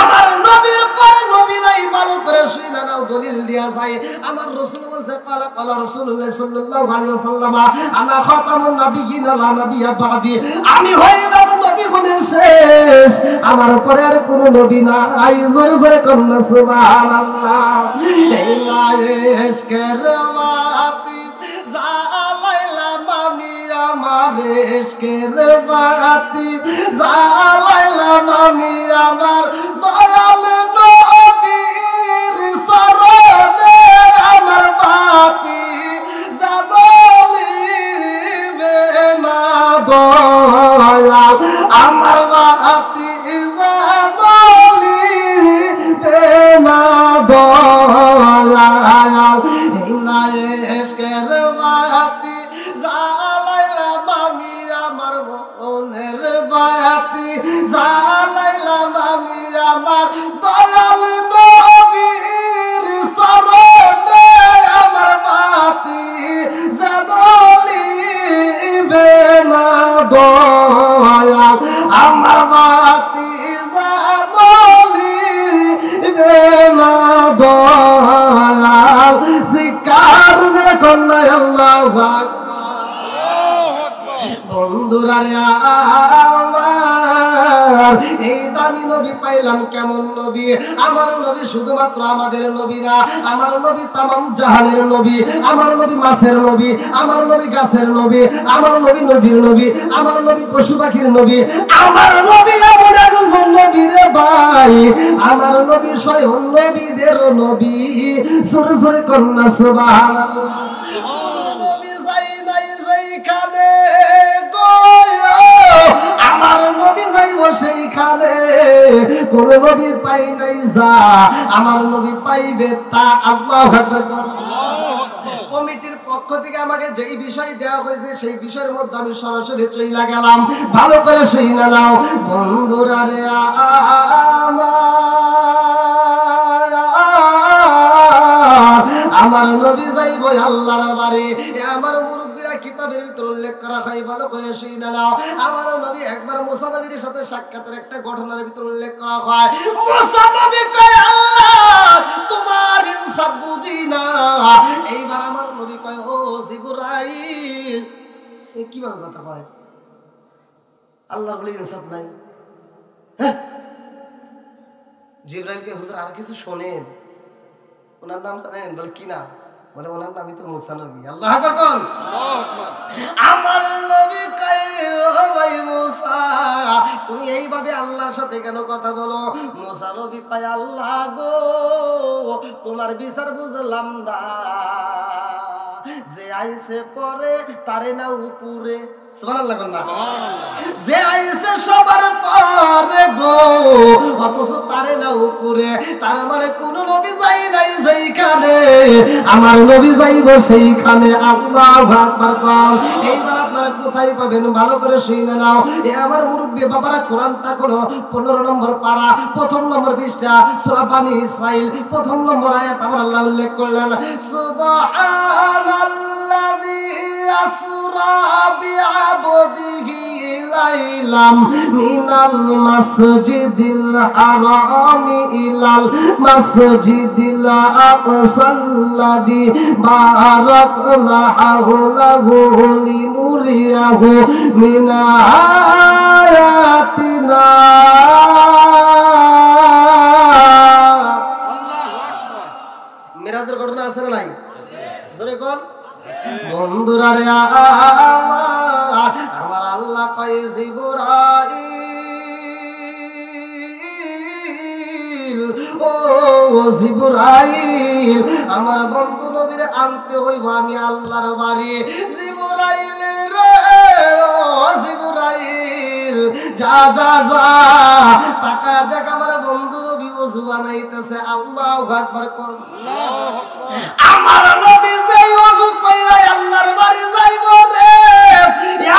আমার নবীর পরে নবী নাই। ভালো করে শুনে নাও, দলিল দিয়া যায়। আমার রাসূল বলেছে পালা পালা রাসূলুল্লাহ সাল্লাল্লাহু আলাইহি ওয়াসাল্লাম আনা খাতামুন নাবিয়্যিন লা নাবিয়্যা বাদি, আমি হইলাম নবী গুণের শেষ, আমার পরে আর কোন নবী নাই। জোরে জোরে কন্না সুবহানাল্লাহ। এই ইশকের বাতি জ্বালাইলাম আমি, আমার ইশকের বাতি জ্বালাইলাম আমি, আমার দয়াল নবীর শরণে আমার বাতি জ্বালিবে না দয়াল, আমার বাতি জ্বালিবে না দয়াল। এই না ইশকের বাতি জ্বালাইলাম আমি, আমার মনের বাতি জ্বালাইলাম আমি, আমার দয়াল নবীর শরণে আমার বাতি জ্বালিবে না দয়াল, আমার বাতি জ্বালিবে বন্ধুরা রে আমার, এই দামি নবী পাইলাম কেমন নবী? আমার নবী শুধুমাত্র আমাদের নবী না, আমার নবী তামাম জাহানের নবী, আমার নবী মাছের নবী, আমার নবী গাছের নবী, আমার নবী নদীর নবী, আমার নবী পশু পাখির নবী, আমার নবী এমন একজন নবী রে ভাই, আমার নবী স্বয়ং নবীদের নবী। জোরে জোরে কন্যা সুবহানাল্লাহ। নবী যাই নাই যেইখানে গো, আমার নবী যাইব সেইখানে, কোন নবী পাই নাই যা আমার নবী পাইবে তা। আল্লাহু আকবার। কমিটির পক্ষ থেকে আমাকে যেই বিষয় দেওয়া হয়েছে সেই বিষয়ের মধ্যে আমি সরাসরি চইলা গেলাম, ভালো করে শুইনা নাও বন্ধুরা রে আমার নবী যাইব আল্লাহর বাড়ি। আমার মুরব্বীরা কিতাবের ভিতর উল্লেখ করা হয়, ভালো করে শুইনা নাও। আমার নবী একবার মুসা নবীর সাথে সাক্ষাতের একটা ঘটনার ভিতর উল্লেখ করা হয়। মুসা নবী কয় আল্লাহ তোমার ইনসাফ বুঝি না। এইবার আমার নবী কয় ও জিবরাইল, এ কিভাবে কথা কয়? আল্লাহ বলে ইনসাফ নাই। হ্যাঁ, জিবরাইলকে হুজুর আর কিছু শোনেন, ওনার নাম জানেন? বলে কি না? বলে ওনার নামই তো মুসা নবী। আল্লাহু আকবার কোন? আমার নবী কয় ও ভাই মুসা, তুমি এইভাবে আল্লাহর সাথে কেন কথা বলো? মুসা নবী কয় আল্লাহ গো তোমার বিচার বুঝলাম না, যে আইছে পরে তারে না উপরে। সুবহানাল্লাহ কোন না? যে আইছে সবার পরে গো অথচ তারে না উপরে, তার মানে কোন নবী যাই নাই যেইখানে, আমার নবী যাইব সেইখানে। আল্লাহু আকবার কোন? এইবার আপনারা কোথায় পাবেন? ভালো করে শুনে নাও। এ আমার মুরব্বি বাবারা, কোরআনটা খোলো, 15 নম্বর পারা, 1ম নম্বর পৃষ্ঠা, সূরা বানী ইসরাইল, 1ম নম্বর আয়াত আমার আল্লাহ উল্লেখ করলেন, সুবহানাল্লাযী আসরা বিআবদিহি লাইলাম মিনাল মাসজিদিল হারামি ইলাল মাসজিদিল আকসাল্লাযী বারাকনা হাওলাহু লিনুরিয়াহু মিন আয়াতিনা। মিরাজের ঘটনা আছে না নাই? জোরে কোন? বন্ধুরা রে আমার আল্লাহ কয় জিবরাইল, ও জিবরাইল আমার বন্ধু নবীরে আনতে হইব আমি আল্লাহর বাড়ি। জিবরাইল রে ও জিবরাইল যা যা যা, টাকা দেখ আমার বন্ধু নবী ওযু বানাইতেছে। আল্লাহু আকবার কোন? আমার নবী যেই ওযু কইরা আল্লাহর বাড়ি যাইব রে,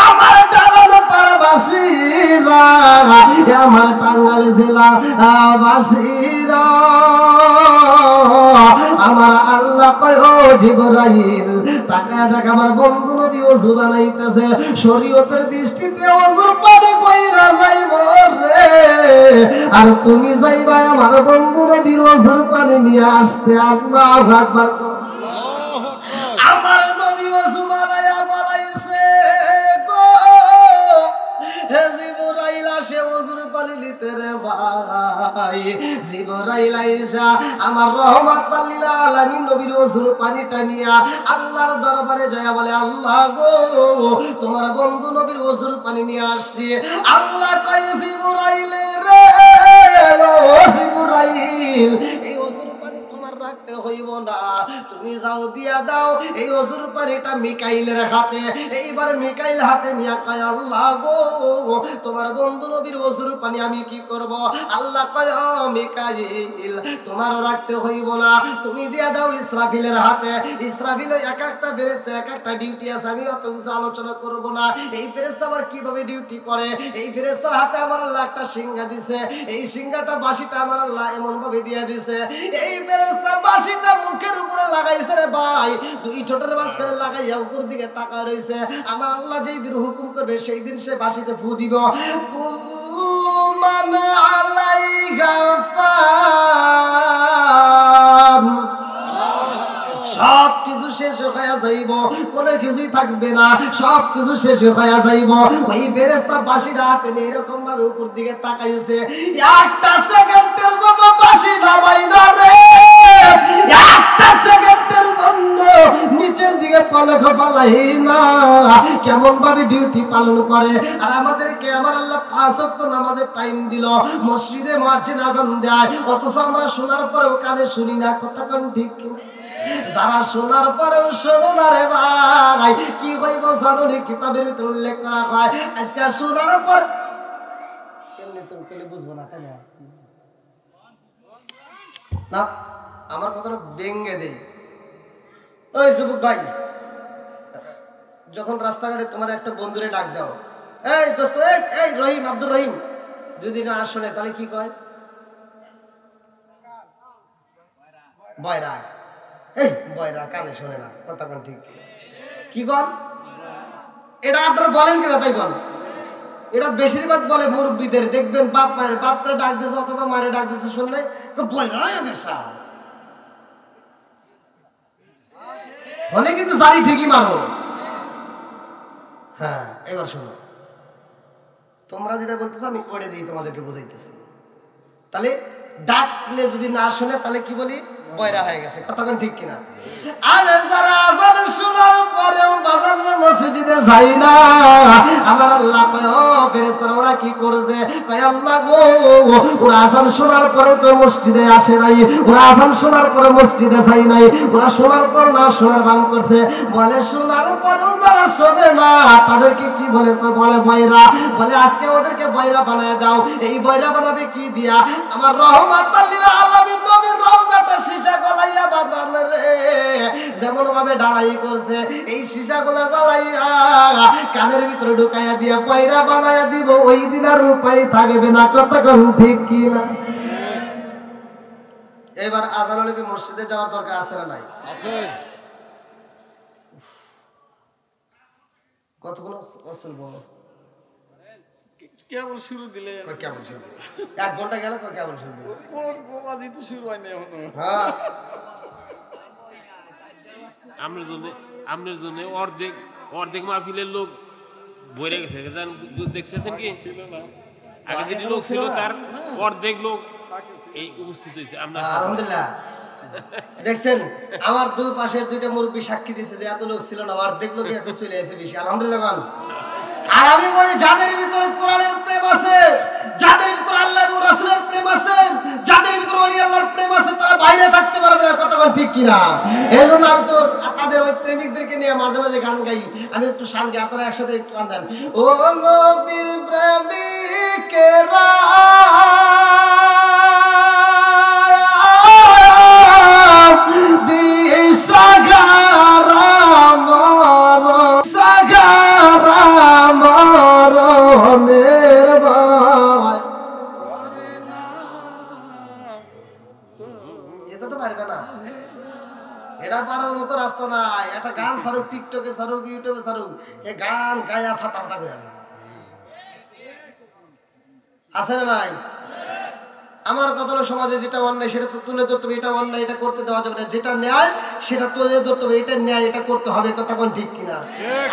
আমার টাঙ্গাইল পাড়াবাসীরা, আমার টাঙ্গাইল জেলা বাসীরা, আমার আল্লাহ কয় ও জিবরাইল টাকা দেখ আমার বন্ধু নবী ওযু বানাইতেছে। শরীয়তের দৃষ্টিতে ওযুর পানি কইরা যাইব রে, আর তুমি যাইবা আমার বন্ধু নবীর ওযুর পানি নিয়ে আসতে। আল্লাহু আকবার। আমার নবী ওযু বানায়া বলাইছে গো, হে জিবরাইল আসে ওযুর পানি নিতে রে ভাই। জিবরাইল আইসা আমার রহমাতাল লিল আলামিন নবীর ওযুর পানিটা নিয়া আল্লাহর দরবারে যায় বলে আল্লাহ গো তোমার বন্ধু নবীর ওযুর পানি নিয়ে আসছি। আল্লাহ কয় জিবরাইল রে ও জিবরাইল এই ওযুর পানি তোমার রাখতে হইব না, তুমি যাও দিয়া দাও এই ওযুর পানিটা মিকাইলের হাতে। এইবার মিকাইল হাতে নিয়া কয় আল্লাহ গো তোমার বন্ধু নবীর ওযুর পানি আমি কি করব? আল্লাহ কয় ও মিকাইল তোমারও রাখতে হইব না, তুমি দিয়া দাও ইসরাফিলের হাতে। ইসরাফিল এক একটা ফেরেশতা এক একটা ডিউটি আছে, আমি অত কিছু আলোচনা করব না। এই ফেরেশতা আবার কিভাবে ডিউটি করে? এই ফেরেশতার হাতে আমার আল্লাহ একটা সিংহা দিছে, এই সিংহাটা বাঁশিটা আমার আল্লাহ এমন ভাবে দিয়া দিছে, এই ফেরেশতা বাঁশিটা মুখের উপরে লাগাইছে রে ভাই, দুই ঠোঁটের মাঝখানে লাগাইয়া উপর দিকে তাকায় রইছে। আমার আল্লাহ যেই দিন হুকুম করবে সেই দিন সে বাঁশিতে ফু দিব। কুল্লু মান আলাইহা ফান, সব কিছু শেষ হয়ে যাইব, কোনো কিছুই থাকবে না, সব কিছু শেষ হয়ে যাইব। ওই ফেরেশতা বাঁশিটা হাতে নিয়ে এরকম ভাবে উপর দিকে তাকাইছে, একটা সেকেন্ডের জন্য বাঁশি নামাই না রে, একটা সেকেন্ডের জন্য নিচের দিকে পলক ফালাই না। কেমন ভাবে ডিউটি পালন করে। আর আমাদেরকে আমার আল্লাহ 5 ওয়াক্ত নামাজের টাইম দিল, মসজিদে মুয়াজ্জিন আযান দেয়, অথচ আমরা শোনার পরেও কানে শুনি না। কথা কোন ঠিক কিনা? যারা শোনার পরেও শোনো না রে ভাই, কি হইব জানো নি? কিতাবের ভিতরে উল্লেখ করা হয়, আজকে শোনার পর এমনি তো কেলে বুঝবো না, তাই না? না, আমার কথাটা ভেঙে দেই। ওই যুবক ভাই, যখন রাস্তাঘাটে তোমার একটা বন্ধুরে ডাক দাও, এই দোস্ত, এই রহিম, আব্দুর রহিম, যদি না শোনে তাহলে কি কয়? বয়রা। এই বয়রা, কানে শোনে না। কথা কোন ঠিক কি কন? এটা আপনারা বলেন কিনা তাই কন? এটা বেশিরভাগ বলে মুরব্বীদের। দেখবেন বাপ মায়ের, বাপরে ডাক দিয়েছে অথবা মারে ডাক দিয়েছে, শুনলে বয়রা ফোনে কিন্তু জারি ঠিকই মারো। হ্যাঁ, এবার শোনো, তোমরা যেটা বলতেছো আমি করে দিই, তোমাদেরকে বুঝাইতেছি। তাহলে ডাকলে যদি না শুনে তাহলে কি বলি? বয়রা হয়ে গেছে। কতক্ষণ ঠিক কিনা? আরে যারা আযান শোনার পরেও বাজারের মসজিদে যায় না, আমার আল্লাহ কয় ও ফেরেশতারা ওরা কি করছে? কয় আল্লাহ গো, ওরা আযান শোনার পরেও তো মসজিদে আসে নাই, ওরা আযান শোনার পরে মসজিদে যায় নাই, ওরা শোনার পর না শোনার ভান করছে। বলে শোনার পরেও যারা শোনে না তাদেরকে কি বলে? বলে বয়রা। বলে আজকে ওদেরকে বয়রা বানায় দাও। এই বয়রা বানাবে কি দিয়া? আমার রহমাতুল লিল আলামিন নবীর রওজাটা সীসা গলাইয়া বাঁধান রে, যেমন ভাবে ঢালাই করছে, এই সীসা গলা গলাইয়া কানের ভিতরে ঢুকাইয়া দিয়া বয়রা বানাইয়া দিব। ওই দিন আর উপায় থাকবে না। কতক্ষণ ঠিক কি না? এবার আযান হলে কি মসজিদে যাওয়ার দরকার আছে না নাই? আছে। কতগুলো অসল বলো? কেবল শুরু দিলে কেবল শুরু দিছে, 1 ঘন্টা গেল, কেবল শুরু দিছে, বোমা দিতে শুরু হয় না এখনো। হ্যাঁ, আমনের জন্য অর্ধেক মাহফিলের লোক বইরে গেছে। দেখছেন কি? আগে যেটি লোক ছিল তার অর্ধেক লোক এই উপস্থিত হয়েছে। আলহামদুলিল্লাহ। দেখছেন আমার দুই পাশের দুইটা মুরব্বী সাক্ষী দিচ্ছে যে এত লোক ছিল না, অর্ধেক লোক এখন চলে আসে বেশি। আলহামদুলিল্লাহ। আর আমি বলি যাদের ভিতরে কোরআনের প্রেম আছে, যাদের ভিতরে আল্লাহ এবং রাসূলের প্রেম আছে, যাদের ভিতরে ওলি আল্লাহর প্রেম আছে, তারা বাইরে থাকতে পারবে না। কতক্ষণ ঠিক কিনা? এই জন্য আমি তো তাদের ওই প্রেমিকদেরকে নিয়ে মাঝে মাঝে গান গাই। আমি একটু শান গাই, আপনারা একসাথে একটু গান দেন। ও নবীর প্রেমিকেরা এটা পারার মতো রাস্তা নাই। একটা গান ছাড়ুক, টিকটকে ছাড়ুক, ইউটিউবে ছাড়ুক, এই গান গায়া ফাটা ফাটা করে আছে না নাই? আমার কথা হলো সমাজে যেটা অন্যায় সেটা তো তুলে ধরতে হবে, এটা অন্যায় এটা করতে দেওয়া যাবে না। যেটা ন্যায় সেটা তুলে ধরতে হবে, এটা ন্যায় এটা করতে হবে। কথা কোন ঠিক কিনা?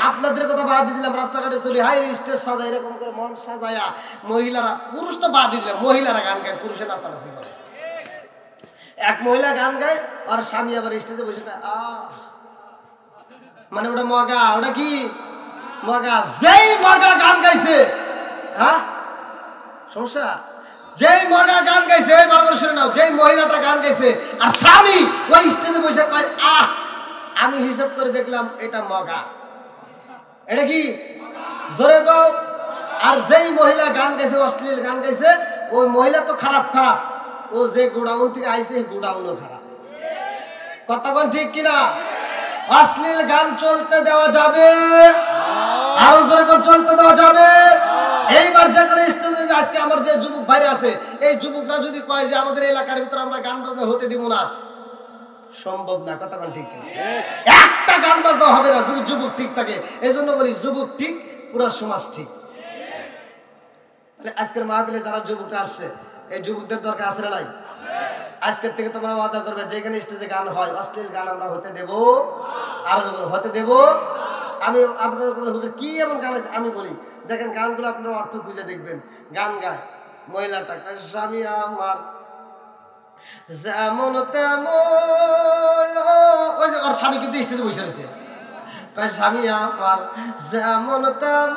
আপনাদের কথা বাদ দিয়ে দিলাম, রাস্তাঘাটে চলি হাই স্টেজ সাজায় এরকম করে মন সাজায়া মহিলারা, পুরুষ তো বাদ দিয়ে দিলাম, মহিলারা গান গায়, পুরুষের নাচানাচি করে। এক মহিলা গান গায় আর স্বামী আবার স্টেজে বসে মানে ওটা মগা, ওটা কি মগা? যেই মগা গান গাইছে, হ্যাঁ সমস্যা, যেই মগা গান গাইছে, বারবার শুনে নাও, যেই মহিলাটা গান গাইছে আর স্বামী ওই স্টেজে বসে কয় আমি হিসাব করে দেখলাম এটা মগা। এটা কি? জোরে গো। আর যেই মহিলা গান গাইছে, অশ্লীল গান গাইছে, ওই মহিলা তো খারাপ, ও যে গোডাউন থেকে আইছে গোডাউনও খারাপ। কতক্ষণ ঠিক কিনা? অশ্লীল গান চলতে দেওয়া যাবে, আরো যেরকম চলতে দেওয়া যাবে। এইবার যেখানে স্টেজে আজকে আমার যে যুবক ভাইরা আছে, এই যুবকরা যদি কয় যে আমাদের এলাকার ভিতরে আমরা গান বাজনা হতে দিব না, সম্ভব না। কতক্ষণ ঠিক কিনা? একটা গান বাজনা হবে না যদি যুবক ঠিক থাকে। এই জন্য বলি যুবক ঠিক, পুরো সমাজ ঠিক। তাহলে আজকের মাহফিলে যারা যুবকরা আসছে, এই যুবকদের দরকার আছে না নাই? আজকের থেকে তোমরা ওয়াদা করবে যেখানে স্টেজে গান হয় অশ্লীল গান আমরা হতে দেব আর হতে দেব। আমি আপনার হুজুর কি এমন গান আছে আমি বলি, দেখেন গানগুলো আপনারা অর্থ খুঁজে দেখবেন। গান গায় মহিলাটা, স্বামী আমার যেমন তেমন, ওই যে ওর স্বামী কিন্তু স্টেজে বসে রয়েছে, স্বামী আমার যেমন তেমন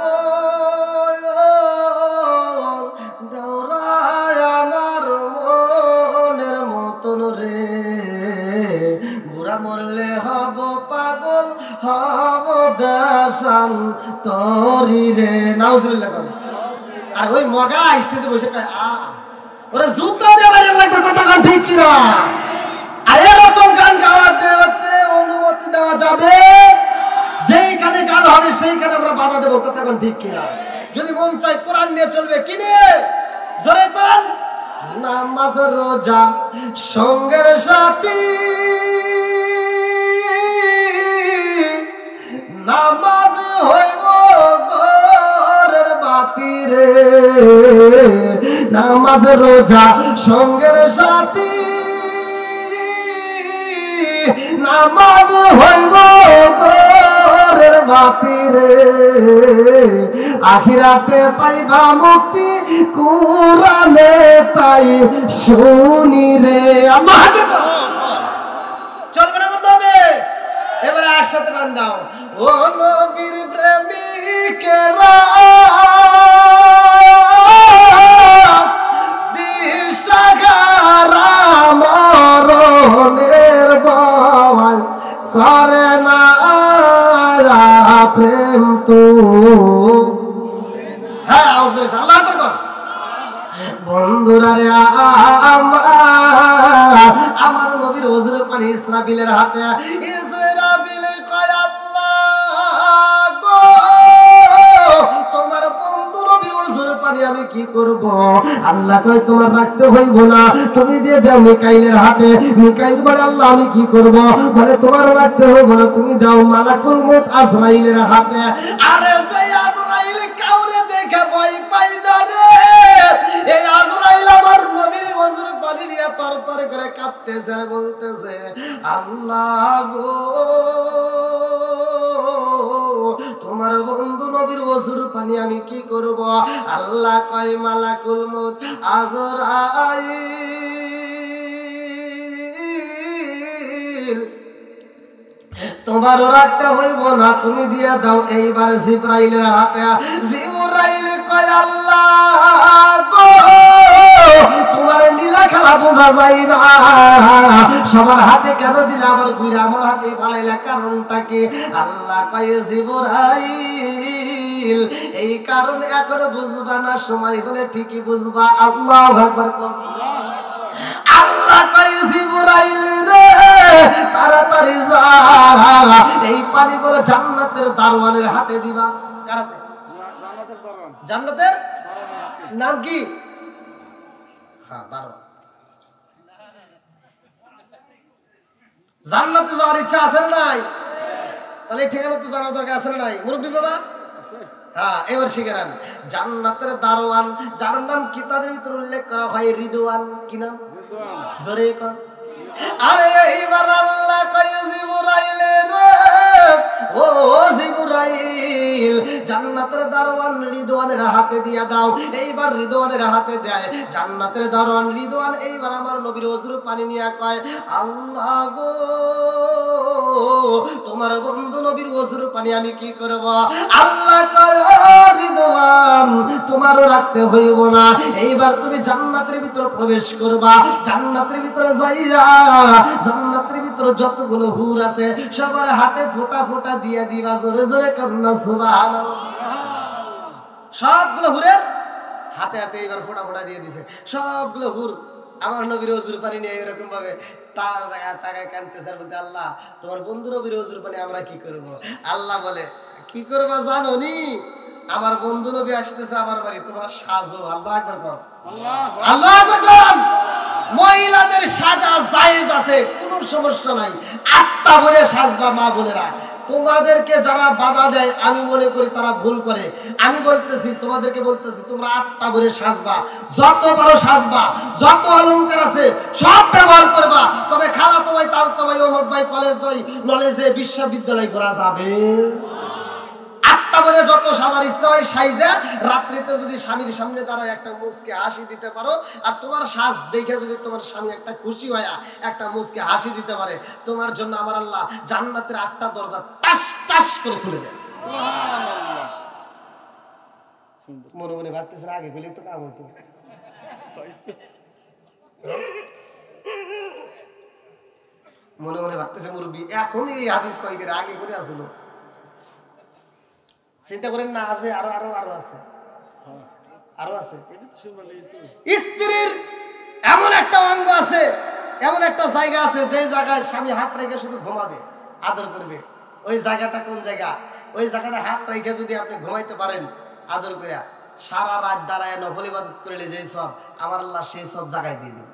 দৌড়ায় আমার মনের মতন রে, বুড়া মরলে হব পাগল হব দেশান তরি রে। নাউজুবিল্লাহ। আর ওই মগা স্টেজে বসে কয় ওরা জুতা দিয়ে বাইরে লাগবে, কথা গান ঠিক কিনা? আর এরকম গান গাওয়ার দেওয়াতে অনুমতি দেওয়া যাবে? যেইখানে গান হবে সেইখানে আমরা বাধা দেবো, কথা গান ঠিক কিনা? যদি মন চাই কোরআন নিয়ে চলবে, কি নিয়ে? জোরে কোন? নামাজ রোজা সঙ্গের সাথী, নামাজ হইব ঘরের বাতি রে, নামাজ রোজা সঙ্গের সাথী, নামাজ হইব ঘরের বাতি রে, আখিরাতে পাইবা মুক্তি কুরআনে তাই শুনি রে। আল্লাহ চলবে না, বন্ধ হবে। এবারে একসাথে গান দাও। ও নবীর প্রেমিকেরা দিশাহারা মরণের ভয় করে না প্রেম তো। হ্যাঁ আওয়াজ বেরিয়েছে, আল্লাহ আকবার কর। বন্ধুরা রে আমার নবীর হুজুরের পানি ইসরাফিলের হাতে, ইসরাফিল কয় আল্লাহ গো তোমার বন্ধু নবীর হুজুরের পানি আমি কি করব? আল্লাহ কয় তোমার রাখতে হইব না, তুমি দিয়ে দাও মিকাইলের হাতে। মিকাইল বলে আল্লাহ আমি কি করব? বলে তোমারও রাখতে হইব না, তুমি দাও মালাকুল মউত আজরাইলের হাতে। আরে সেই আজরাইল কাউরে দেখে ভয় পাই না রে, এই আজরাইল আমার নবীর হুজুর পানি নিয়ে তরতর করে কাঁপতেছে আর বলতেছে আল্লাহ গো তোমার বন্ধু নবীর হুজুর পানি আমি কি করব? আল্লাহ কয় মালাকুল মউত আজরাইল তোমারও রাখতে হইব না, তুমি দিয়ে দাও এইবার জিবরাইলের হাতে। জিবরাইল কয় আল্লাহ গো তোমার নীলা খেলা বোঝা যায় না, সবার হাতে কেন দিলে আমার গুইরা আমার হাতে ফালাইলা, কারণটা কি? আল্লাহ কয় জিবরাইল এই কারণে এখন বুঝবা না, সময় হলে ঠিকই বুঝবা। আল্লাহু আকবার। আল্লাহ কয় জিবরাইল রে তাড়াতাড়ি যা, এই পানিগুলো জান্নাতের দারওয়ানের হাতে দিবা। কারাতে? জান্নাতের নাম কি? হ্যাঁ দারওয়ান। জান্নাতে যাওয়ার ইচ্ছা আছে না নাই? তাহলে এই ঠিকানা তো জানার দরকার আছে না নাই মুরব্বী বাবা? হ্যাঁ এবার শিখে নেন। জান্নাতের দারওয়ান যার নাম কিতাবের ভিতরে উল্লেখ করা হয় রিদওয়ান। কি নাম? জোরে কর। আরে এইবার আল্লাহ কয় জিবরাইল রে ও জিবরাইল জান্নাতের দারওয়ান রিদওয়ানের হাতে দিয়া দাও। এইবার রিদওয়ানের হাতে দেয় জান্নাতের দারওয়ান রিদওয়ান। এইবার আমার নবীর হুজুর পানি নিয়ে কয় আল্লাহ গো তোমার বন্ধু নবীর হুজুর পানি আমি কি করব? আল্লাহ কয় রিদওয়ান তোমারও রাখতে হইব না, এইবার তুমি জান্নাতের ভিতরে প্রবেশ করবা। জান্নাতের ভিতরে যাইয়া জান্নাতের ভিতরে যতগুলো হুর আছে সবার হাতে ফোঁটা ফোঁটা দিয়ে দিবা। জোরে জোরে কান্না সুবহানাল্লাহ। সবগুলো হুরের হাতে হাতে এইবার ফোঁটা ফোঁটা দিয়ে দিছে। সবগুলো হুর আমার নবীর হুজুর পানি নিয়ে এরকম ভাবে তাকায় কানতেছে আর বলতে আল্লাহ তোমার বন্ধু নবীর হুজুর পানি আমরা কি করব? আল্লাহ বলে কি করবা জানো নি? আমার বন্ধু নবী আসতেছে আমার বাড়ি, তোমরা সাজো। আল্লাহ আকবার কর। আল্লাহ আকবার কর। মহিলাদের সাজা জায়েজ আছে, কোনো সমস্যা নাই। আত্মা ভরে সাজবা মা বোনেরা, তোমাদেরকে যারা বাধা দেয় আমি মনে করি তারা ভুল করে। আমি বলতেছি, তোমাদেরকে বলতেছি, তোমরা আত্মা ভরে সাজবা, যত পারো সাজবা, যত অলংকার আছে সব ব্যবহার করবা। তবে খালাতো ভাই, তালতো ভাই, অমুক ভাই, কলেজ যাই, নলেজে, বিশ্ববিদ্যালয় করা যাবে। আত্মা ভরে যত সাজার ইচ্ছা হয় সাইজে, রাত্রিতে যদি স্বামীর সামনে দাঁড়ায় একটা মুচকে হাসি দিতে পারো, আর তোমার সাজ দেখে যদি তোমার স্বামী একটা খুশি হয় একটা মুচকে হাসি দিতে পারে, তোমার জন্য আমার আল্লাহ জান্নাতের 8টা দরজা টাস টাস করে খুলে দেয়। মনে মনে ভাবতেছেন আগে বলে তো কাম হতো। মনে মনে ভাবতেছে মুরব্বী এখন এই হাদিস কয়েকদিন আগে করে আসলো। চিন্তা করেন না, আছে আরো আরো আরো আছে, আরো আছে। স্ত্রীর এমন একটা অঙ্গ আছে, এমন একটা জায়গা আছে যে জায়গায় স্বামী হাত রেখে শুধু ঘুমাবে, আদর করবে। ওই জায়গাটা কোন জায়গা? ওই জায়গাটা হাত রেখে যদি আপনি ঘুমাইতে পারেন আদর করে, সারা রাত দাঁড়ায় নফল ইবাদত করলে যে সব, আমার আল্লাহ সেই সব জায়গায় দিয়ে দিবে।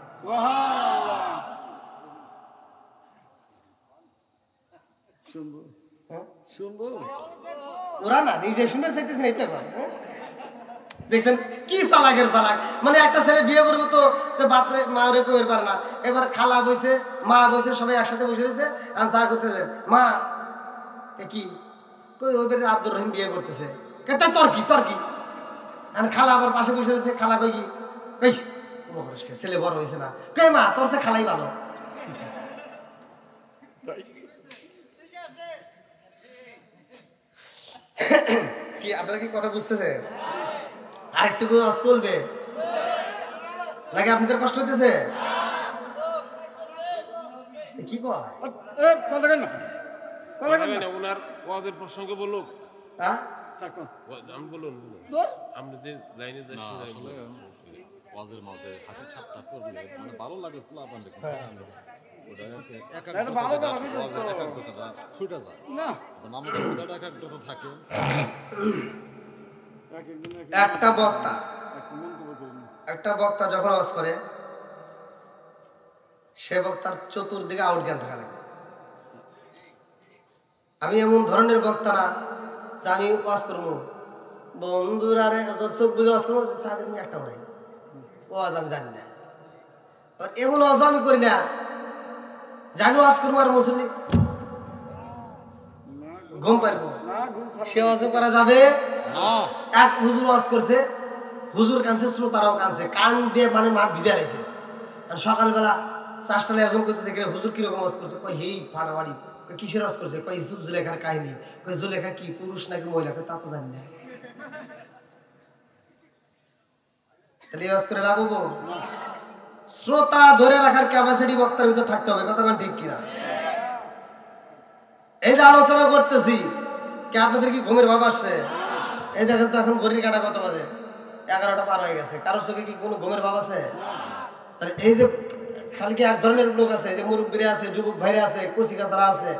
ওরা না নিজে শুনে চাইতেছে না, দেখছেন কি চালাকের চালাক। মানে একটা ছেলে বিয়ে করবো তো বাপরে মা রে কইর পারে না, এবার খালা বইছে, মা বইছে, সবাই একসাথে বসে রয়েছে, আর চা করতেছে। মা কি কই ওই আব্দুর রহিম বিয়ে করতেছে, তোর কি তোর কি? আর খালা আবার পাশে বসে রয়েছে, খালা কই কি কই ছেলে বড় হয়েছে না, কই মা তোর সে খালাই ভালো। কি আপনারা কি কথা বুঝতেছে? আরেকটু চলবে নাকি আপনাদের কষ্ট হইতেছে? কি কয় ওনার ওয়াজের প্রসঙ্গে বলুক। হ্যাঁ আমি বলুন, আমরা যে লাইনে ওয়াজের মধ্যে হাসি ঠাট্টা করলে মানে ভালো লাগে, খোলা পান্ডে ছুটে যায় না, আমাদের এক একটা থাকে। একটা বক্তা যখন ওয়াজ করে, সে বক্তার চতুর্দিকে আউট জ্ঞান থাকা লাগবে। আমি এমন ধরনের বক্তা না যে আমি ওয়াজ করবো বন্ধুরা রে চোখ বুঝে ওয়াজ করবো, একটা নাই ওয়াজ আমি জানি না, এমন ওয়াজ আমি করি না যে আমি ওয়াজ করবো আর মুসল্লি ঘুম পারবো, সে ওয়াজও করা যাবে। এক হুজুর ওয়াজ করছে, হুজুর কানছে, শ্রোতারাও কানছে, কান দিয়ে মানে মাঠ ভিজা লাগছে। সকালবেলা 4টায় একজন করতেছে, হুজুর কিরকম ওয়াজ করছে? কই হেই ফাটাবাড়ি। কিসের ওয়াজ করছে? কই ইউসুফ জুলেখার কাহিনী। কই জুলেখা কি পুরুষ নাকি মহিলা? তা তো জানি না। তাহলে ওয়াজ করে লাভ হবো? শ্রোতা ধরে রাখার ক্যাপাসিটি বক্তার ভিতর থাকতে হবে, কথা ঠিক কিনা? এই যে আলোচনা করতেছি, কে আপনাদের কি ঘুমের ভাব আসছে? এই দেখেন তো এখন ঘড়ির কাঁটা কত বাজে, 11টা পার হয়ে গেছে। কারোর চোখে কি কোনো ঘুমের ভাব আছে? তাহলে এই যে খালি কি এক ধরনের লোক আছে, যে মুরব্বীরা আছে, যুবক ভাইরা আছে, কচি কাছারা আছে,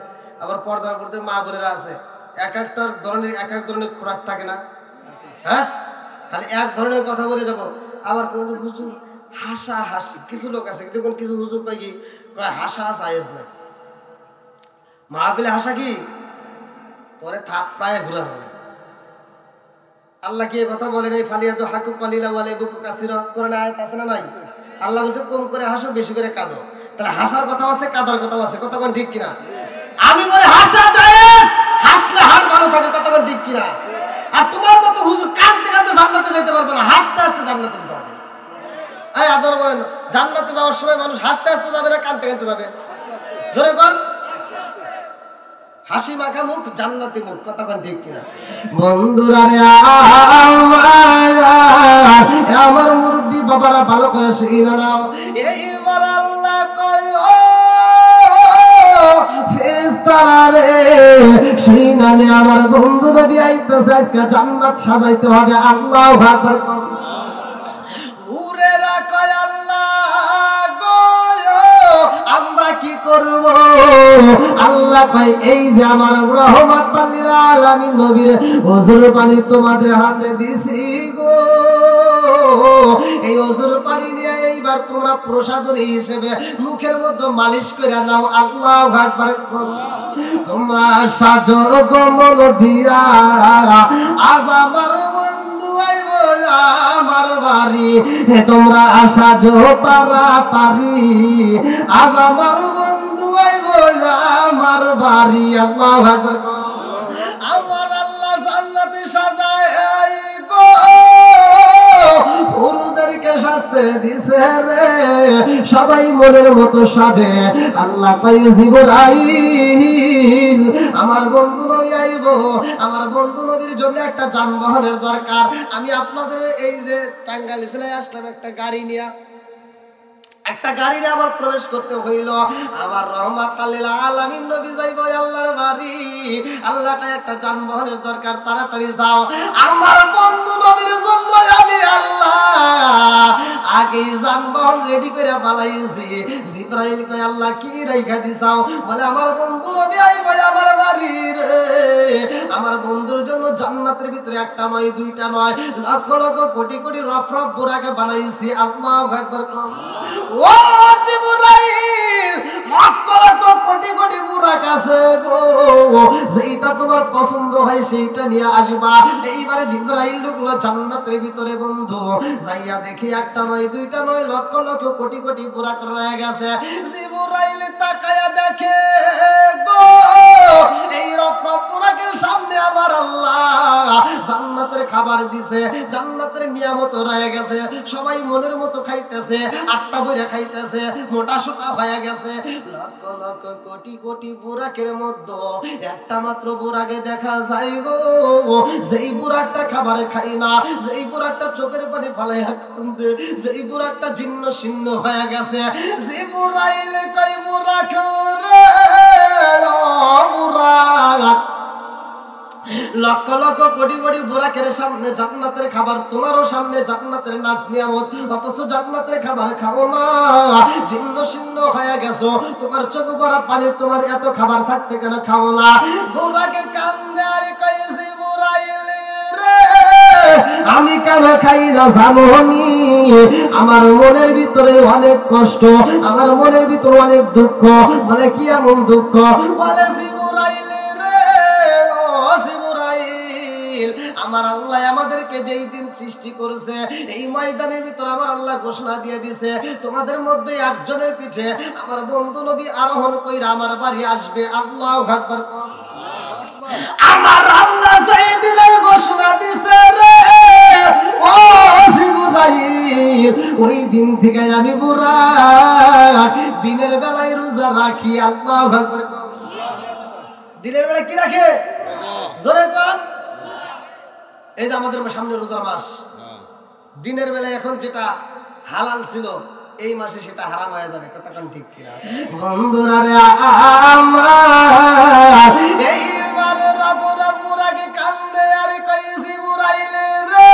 আবার পর্দার করতে মা বোনেরা আছে। এক এক ধরনের খোরাক থাকে না? হ্যাঁ, খালি এক ধরনের কথা বলে যাবো। আবার কোন হুজুর হাসা হাসি, কিছু লোক আছে দেখুন, কিছু হুজুর কয় কি কয় হাসা আয়েজ নাই, মাহফিলে হাসা কি পরে থাপ প্রায় ঘুরা হবে। আল্লাহ কি কথা বলেন? এই ফালিয়াতু হাকু কলিলা ওয়ালা বুকু কাসিরা, কোরআনে আয়াত আছে না নাই? আল্লাহ বলছে কম করে হাসো, বেশি করে কাঁদো। তাহলে হাসার কথা আছে, কাঁদার কথা আছে, কতক্ষণ ঠিক কিনা? আমি বলে হাসা জায়েজ, হাসলে হাত ভালো থাকে, কতক্ষণ ঠিক কিনা? আর তোমার মতো হুজুর কাঁদতে কাঁদতে জান্নাতে যেতে পারবে না, হাসতে হাসতে জান্নাতে যেতে হবে। এই আপনারা বলেন জান্নাতে যাওয়ার সময় মানুষ হাসতে হাসতে যাবে না কাঁদতে কাঁদতে যাবে? জোরে বল। হাসি মাখা মুখ জান্নাতি মুখ, কতক্ষণ ঠিক কিনা? বন্ধুরা আমার মুরব্বী বাবারা ভালো করে শিখে নাও। এইবার আল্লাহ কয় ও ফেরেশতারা রে, সেই নামে আমার বন্ধু নবী আইতেছে, আজকে জান্নাত সাজাইতে হবে। আল্লাহু আকবার। উরেরা কয় আল্লাহ গো আমরা কি করব? আল্লাহ কয় এই যে আমার রহমাতাল লিল আলামিন নবীর ওযুর পানি তোমাদের হাতে দিছি গো, এই ওযুর পানি নিয়ে এই এইবার তোমরা প্রসাদনী হিসেবে মুখের মধ্যে মালিশ করে নাও। আল্লাহু আকবার। তোমরা সাজো গমন দিয়া আজ আমার বন্ধু আইব আমার বাড়ি, তোমরা সাজো তাড়াতাড়ি আজ আমার বন্ধু আইব আমার বাড়ি। আল্লাহু আকবার। আমার আল্লাহ জান্নাতে সাজায় গো পুরুষদেরকে সাজতে দিছে রে, সবাই মনের মতো সাজে। আল্লাহ কয় জিবরাইল আমার বন্ধু নবী আইব, আমার বন্ধু নবীর জন্য একটা যানবাহনের দরকার। আমি আপনাদের এই যে টাঙ্গাইল জেলায় আসলাম একটা গাড়ি নিয়ে, একটা গাড়ি নিয়ে আমার প্রবেশ করতে হইল। আমার রহমাতুল লিল আলামিন নবী যাইব আল্লাহর বাড়ি, আল্লাহকে একটা যানবাহনের দরকার, তাড়াতাড়ি যাও। আমার বন্ধু নবীর জন্য আমি আল্লাহ আগে যানবাহন রেডি করে বানাইছি। জিবরাইল কয় আল্লাহ কি রাইখা দিছাও? বলে আমার বন্ধু নবী আইব আমার বাড়ি রে, আমার বন্ধুর জন্য জান্নাতের ভিতরে একটা নয় দুইটা নয় লক্ষ লক্ষ কোটি কোটি রফরফ বুরাকে বানাইছি। আল্লাহু আকবার। ও জিবরাইল লক্ষ লক্ষ কোটি কোটি বুরাক আছে গো, যেটা তোমার পছন্দ হয় সেইটা নিয়ে আসবা। এইবারে জিবরাইল ঢুকলো জান্নাতের ভিতরে বন্ধু, যাইয়া দেখি একটা নয় দুইটা নয় লক্ষ লক্ষ কোটি কোটি বুরাক রয়ে গেছে। জিবরাইল তাকায়া দেখে গো এই রফরফ বুরাকের সামনে আমার আল্লাহ জান্নাতের খাবার দিছে, জান্নাতের নিয়ামত রয়ে গেছে, সবাই মনের মতো খাইতেছে, আটটা বইরা খাইতেছে, মোটা সোটা হয়ে গেছে। লক্ষ লক্ষ কোটি কোটি বুরাকের মধ্যে একটা মাত্র বুরাকে দেখা যায় গো, যেই বুরাকটা খাবার খাই না, যেই বুরাকটা চোখের পানি ফালাইয়া কান্দে, যেই বুরাকটা জীর্ণ শীর্ণ হয়ে গেছে। জিবরাইল কই বুরাক রে বুরাক, লক্ষ লক্ষ কোটি কোটি বুরাকের সামনে জান্নাতের খাবার, তোমারও সামনে জান্নাতের নাজ নিয়ামত, অথচ জান্নাতের খাবার খাও না, জীর্ণ শীর্ণ হয়ে গেছো, তোমার চোখ ভরা পানি, তোমার এত খাবার থাকতে কেন খাও না? বুরাকে কান্দে আর কয় জিবরাইল রে আমি কেন খাই না জানোনি? আমার মনের ভিতরে অনেক কষ্ট, আমার মনের ভিতরে অনেক দুঃখ। বলে কি এমন দুঃখ? বলে জিবরাইল রে ও জিবরাইল, আমার আল্লাহ আমাদেরকে যেই দিন সৃষ্টি করেছে এই ময়দানের ভিতর আমার আল্লাহ ঘোষণা দিয়ে দিয়েছে তোমাদের মধ্যে একজনের পিঠে আমার বন্ধু নবী আরোহণ কইরা আমার বাড়ি আসবে। আল্লাহু আকবার। আমার আল্লাহ যেই দিনে ঘোষণা দিছে রে ও জিবরাইল, ওই দিন থেকে আমি বুরাক দিনের বেলায় রোজা রাখি। আল্লাহু আকবার। দিনের বেলা কি রাখে? জোরে কোন? এই যে আমাদের সামনে রোজার মাস, দিনের বেলায় এখন যেটা হালাল ছিল এই মাসে সেটা হারাম হয়ে যাবে। কথা কোন ঠিক কিনা? বন্ধুরা রে আমার এইবার রাফুরা পুরাকে কান্দে আর কই জিবরাইল রে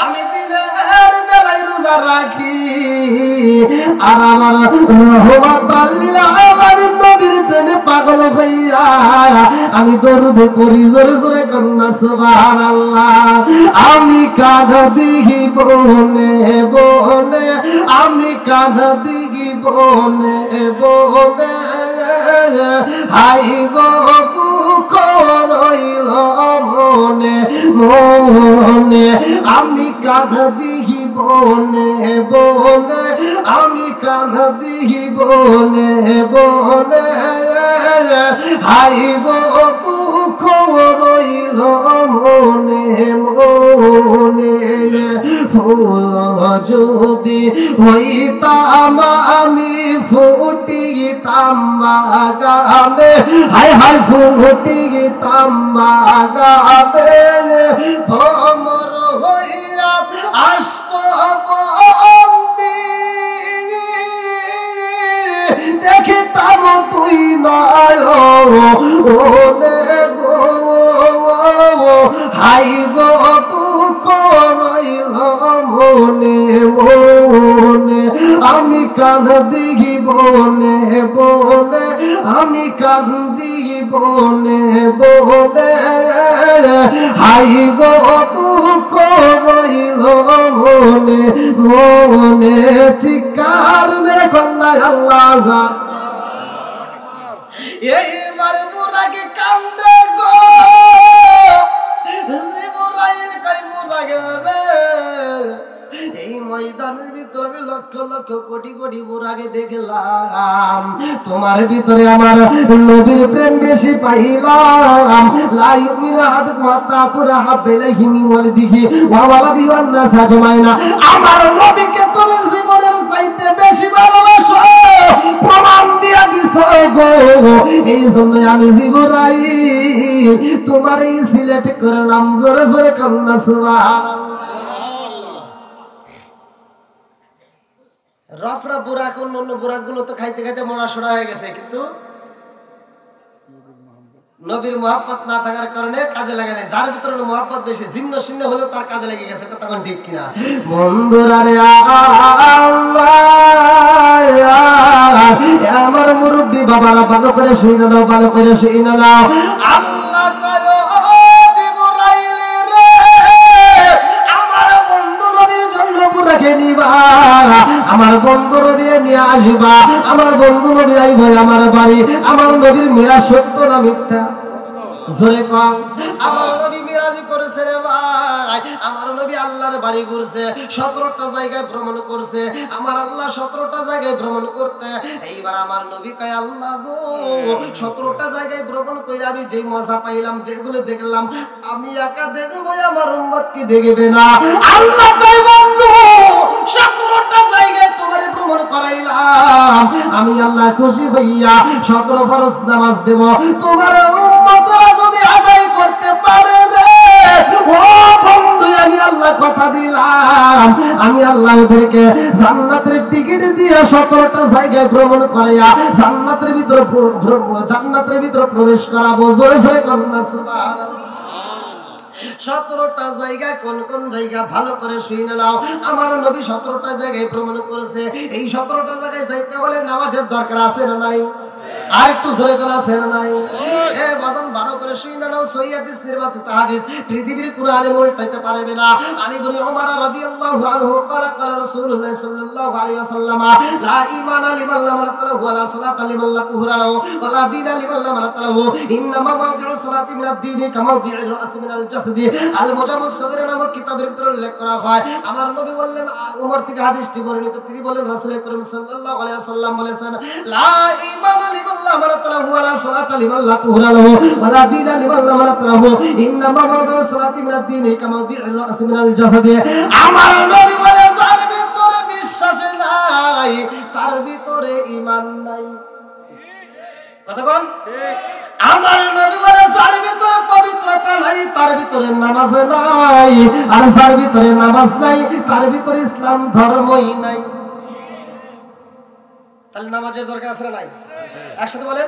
আমি দিনের বেলায় রোজা রাখি, আর আমার রহমাতুল লিল আলামিন নবীর প্রেমে পাগল হইয়া আমি দরুদ পড়ি জোরে জোরে কন্না সুবহানাল্লাহ। আমি কাঁদা দিঘি বনে বনে, আমি কাঁদা দিঘি বনে বনে, হাই গো দুঃখ রইল মনে মনে, আমি কাঁদা দিঘি বনে বনে, আমি কাঁদা দিঘি বনে বনে, হাই গো দুঃখ রইল মনে মনে। ফুল যদি হইতাম আমি ফুটিতাম বাগানে, হাই হাই ফুটিতাম বাগানে, ভ্রমর হইয়া আসত বন্দি, দেখিতাম তুই নয় ওনে গো, হাই গো দুঃখ রইল বনে বনে আমি কান্দি বনে বনে আমি কান্দি বনে বনে হাই গো দুঃখ রইল মনে মনে চিৎকার মেরে কন্যা আল্লাহ এইবার মুরাগে কান্দে গো জিবরাইল কই মুরাগে রে এই ময়দানের ভিতরে আমি লক্ষ লক্ষ কোটি কোটি মুরাগে দেখলাম তোমার ভিতরে আমার নবীর প্রেম বেশি পাইলাম লা ইউমিনু আহাদুকুম হাত্তা আকুনা হাব্বা ইলাইহি মিন ওয়ালিদিহি ওয়া ওয়ালাদিহি ওয়ান নাস আজমাইনা আমার নবীকে তুমি জীবনের চাইতে বেশি ভালোবাসো প্রমাণ দিয়া দিছো গো এই জন্য আমি জিবরাইল তোমার এই সিলেক্ট করলাম জোরে জোরে কান্না সুবহানাল্লাহ রফরা বুরাক অন্য বুরাক গুলো তো খাইতে খাইতে মোড়া সোড়া হয়ে গেছে কিন্তু নবীর মহব্বত না থাকার কারণে কাজে লাগে না যার ভিতরে মহব্বত বেশি জিন্ন শূন্য হলেও তার কাজে লেগে গেছে তখন ঠিক কিনা বন্ধুরা রে আমার মুরব্বী বাবারা ভালো করে শুনে নাও ভালো করে শুনে নাও আল্লাহ আমার বন্ধু নবীরে নিয়ে আসবা আমার বন্ধু নবী আইবে আমার বাড়ি আমার নবীর মেরাজ সত্য না মিথ্যা জোরে কম আমার নবী মিরাজ করেছে রে ভাই আমার নবী আল্লাহর বাড়ি ঘুরছে 17টা জায়গায় ভ্রমণ করছে আমার আল্লাহ 17টা জায়গায় ভ্রমণ করতে এইবার আমার নবী কয় আল্লাহ গো 17টা জায়গায় ভ্রমণ কইরা আমি যেই মজা পাইলাম যেগুলো দেখলাম আমি একা দেখব আমার উম্মত কি দেখবে না আল্লাহ কয় বন্ধু 17টা জায়গায় তোমারে ভ্রমণ করাইলাম আমি আল্লাহ খুশি হইয়া 17 ফরজ নামাজ দেব তোমার উম্মতরা যদি আদায় করতে পারে রে ও বন্ধু আমি আল্লাহ কথা দিলাম আমি আল্লাহ ওদেরকে জান্নাতের টিকিট দিয়ে 17টা জায়গায় ভ্রমণ করাইয়া জান্নাতের ভিতরে প্রবেশ করাবো জোরে জোরে কন্যা সুবহানাল্লাহ 17টা জায়গা কোন কোন জায়গা ভালো করে শুনে নাও আমার নবী 17টা জায়গায় ভ্রমণ করেছে এই 17টা জায়গায় যাইতে বলে নামাজের দরকার আছে না নাই আর একটু জোরে করে আছে না নাই এ বাদান 12 করে শুনে নাও সহিহ হাদিস নির্বাচিত হাদিস পৃথিবীর কোন আলেম উল্টাইতে পারবে না আলী ইবনে উমর রাদিয়াল্লাহু আনহু قال قال رسول الله صلى الله عليه وسلم لا ايمان لمن لم يطلع ولا صلاه لمن لا طهر له ولا دين لمن لم يطلع انما موضع الصلاه من الدين كما موضع الراس من الجسد المجمع الصغير নামক কিতাবের ভিতরে উল্লেখ করা হয় আমার নবী বললেন উমর থেকে হাদিসটি বর্ণিত তিনি বলেন রাসূল করিম সাল্লাল্লাহু আলাইহি ওয়াসাল্লাম বলেছেন লা ঈমান লিমান লা মারাতাহু ওয়ালা সালাতা লিমান লা তুহরা লাহু ওয়ালা দীনা লিমান লা মারাতাহু ইন্নামা মাওদু সালাতি মিনাদ দীনি কামা মাওদিউর রাস মিনাল জাসাদি আমার নবী বলে যার ভিতরে বিশ্বাস নাই তার ভিতরে ঈমান নাই কথা কোন ঠিক আমার নবী বলে যার ভিতরে পবিত্রতা নাই তার ভিতরে নামাজ নাই আর যার ভিতরে নামাজ নাই তার ভিতরে ইসলাম ধর্মই নাই তাহলে নামাজের দরকার আছে না নাই একসাথে বলেন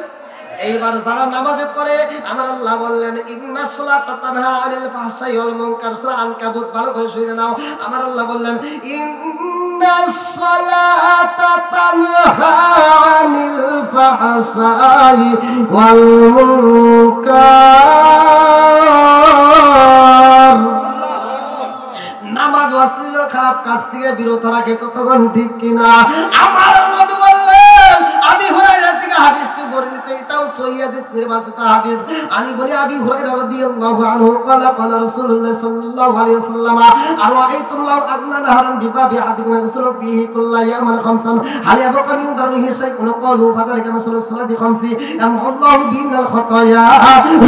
এইবার যারা নামাজে পড়ে আমার আল্লাহ বললেন ইন্নাস সালাতা তানহা আনিল ফাহশাই ওয়াল মুনকার সূরা আনকাবুত ভালো করে শুনে নাও আমার আল্লাহ বললেন ইন্নাস সালাতা তানহা আনিল ফাহশাই ওয়াল মুনকার নামাজ অশ্লীল খারাপ কাজ থেকে বিরত রাখে কতক্ষণ ঠিক কিনা আমার নবী বললেন আবি হুরায়রা থেকে হাদিসটি বর্ণিত এটাও সহিহ হাদিস নির্বাচিত হাদিস আলী বলি আবি হুরায়রা রাদিয়াল্লাহু আনহু قال قال رسول الله صلى الله عليه وسلم ارايتم لو ان نهرا بباب احدكم يغسل فيه كل يوم خمسا هل يبقى من درنه شيء قالوا فذلك مثل الصلاه خمس يمحو الله بين الخطايا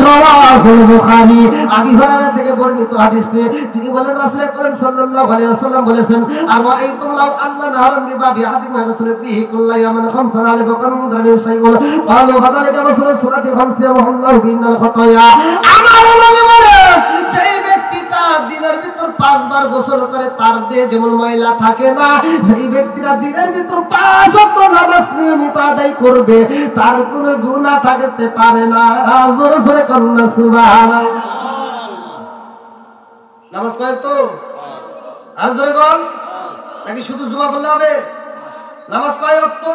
رواه البخاري আবি হুরায়রা থেকে বর্ণিত হাদিসটি তিনি বলেন রাসূল করিম সাল্লাল্লাহু আলাইহি ওয়াসাল্লাম বলেছেন আরাইতুম লাউ আন্না নাহারান বিবাবি আহাদিকুম ইয়াগসিলু ফীহি কুল্লা ইয়াওমিন খামসান আলা বাকামিন দারি শাইউন ক্বালু ফাযালিকা মাসলু সালাতি খামসি ওয়াল্লাহু বিনাল খাতায়া আমার নবী বলেন যে ব্যক্তিটা দিনের ভিতর 5 বার গোসল করে তার দেহে যেমন ময়লা থাকে না যেই ব্যক্তিটা দিনের ভিতর 5 ওয়াক্ত নামাজ নিয়মিত আদায় করবে তার কোনো গুনাহ থাকতে পারে না জোরে জোরে কন্না সুবহানাল্লাহ নামাজ কয় তো আর জোরে কোন নাকি শুধু জুমা বললে হবে? নামাজ কয় ওয়াক্ত?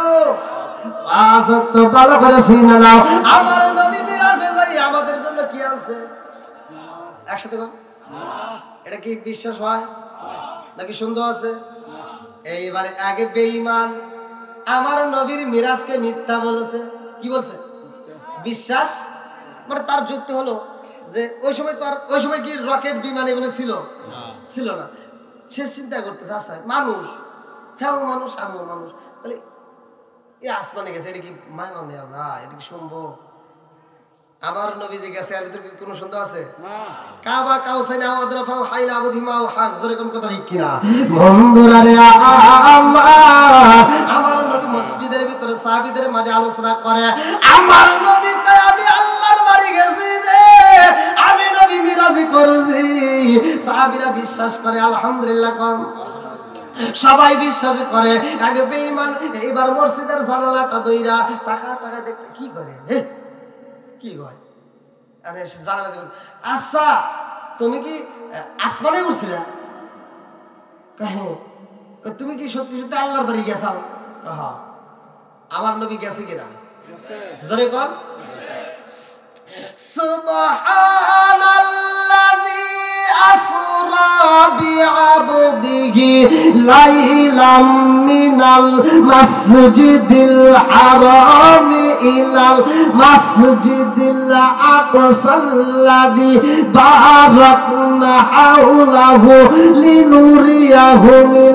5 ওয়াক্ত। ভালো করে শুনে নাও, আমার নবী মিরাজে যাই আমাদের জন্য কি আনছে? একসাথে বল, এটা কি বিশ্বাস হয় নাকি সন্দেহ আছে? এইবারে আগে বেঈমান আমার নবীর মিরাজকে মিথ্যা বলেছে। কি বলছে? বিশ্বাস মানে তার যুক্তি হলো যে ওই সময় কি রকেট বিমান এগুলো ছিল? ছিল না। সে চিন্তা করতেছে আচ্ছা মানুষ, হ্যাঁ মানুষ, আমিও মানুষ, তাহলে এই আসমানে গেছে, এটা কি মানা নেওয়া যায়? এটা কি সম্ভব? আমার নবী যে গেছে এর ভিতরে কোনো সন্দেহ আছে? কাবা কাউসাইনা ওয়াদরাফা হাইলা আবদিমা ও হান, জোরে কোন কথা ঠিক কিনা? বন্ধুরা রে আমার নবী মসজিদের ভিতরে সাহাবীদের মাঝে আলোচনা করে, আমার নবী কয় আমি আল্লাহর বাড়ি গেছি রে, আমি নবী মিরাজ করেছি। সাহাবীরা বিশ্বাস করে, আলহামদুলিল্লাহ কম সবাই বিশ্বাস করে। আগে বেঈমান এইবার মসজিদের জানালাটা দইরা তাকা দেখতে কি করে, কি হয় আরে জানালা দেবেন, আচ্ছা তুমি কি আসমানে উঠছিলে? তুমি কি সত্যি সত্যি আল্লাহর বাড়ি গেছাও? হ্যাঁ। আমার নবী গেছে কিনা জোরে কর। সুবহানাল্লাযী আসরা বিআবদিহি লাইলাম মিনাল মাসজিদিল হারাম ইলাল মাসজিদিল আকসাল্লাযী বারাকনা হাওলাহু লিনুরিয়াহু মিন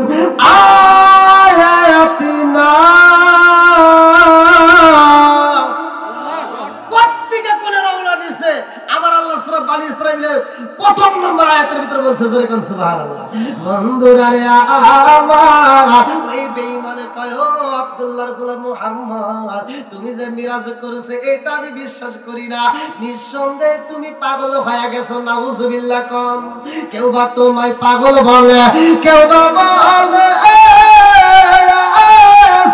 আয়াতিনা। আমার আল্লাহ সূরা বানী ইসরাঈলের প্রথম নম্বর আয়াতের ভিতরে বলছে যেরকম সুবহানাল্লাহ। বন্ধুরা রে আমার ওই বেঈমানে কয় ও আব্দুল্লাহর গোলাম মুহাম্মদ তুমি যে মিরাজ করেছে এটা আমি বিশ্বাস করি না, নিঃসন্দেহে তুমি পাগল হয়ে গেছো। নাউজুবিল্লাহ কোন। কেউ বা তোমায় পাগল বলে, কেউ বা বলে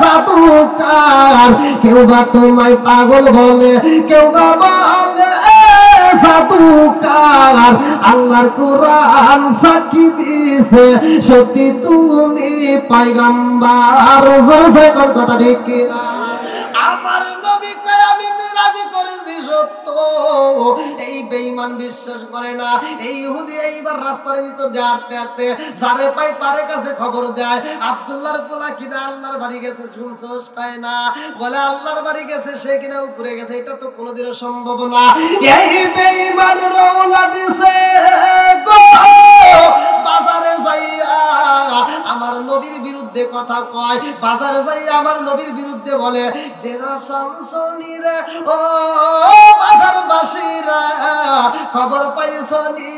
জাদুকার, কেউ বা তোমায় পাগল বলে, কেউ বা বলে জাদুকার। আল্লাহর কোরআন সাক্ষী দিছে সত্যি তুমি পয়গম্বর। জোরে কোন কথা ঠিক কিনা? আমার নবী কয় আমি মিরাজ করেছি সত্য। এই বেঈমান বিশ্বাস করে না। এই ইহুদি এইবার রাস্তার ভিতর দিয়ে হাঁটতে যারে পায় তার কাছে খবর দেয় আব্দুল্লাহর পোলা কিনা আল্লাহর বাড়ি গেছে, শুনছস? পায় না, বলে আল্লাহর বাড়ি গেছে, সে কিনা উপরে গেছে। এটা তো কোনোদিনও সম্ভব না। এই বেঈমান রওনা দিছে গো বাজারে যাইয়া আমার নবীর বিরুদ্ধে কথা কয়, বাজারে যাইয়া আমার নবীর বিরুদ্ধে বলে যে শামসুনিরে ও বাজারবাসীরা খবর পাইছনি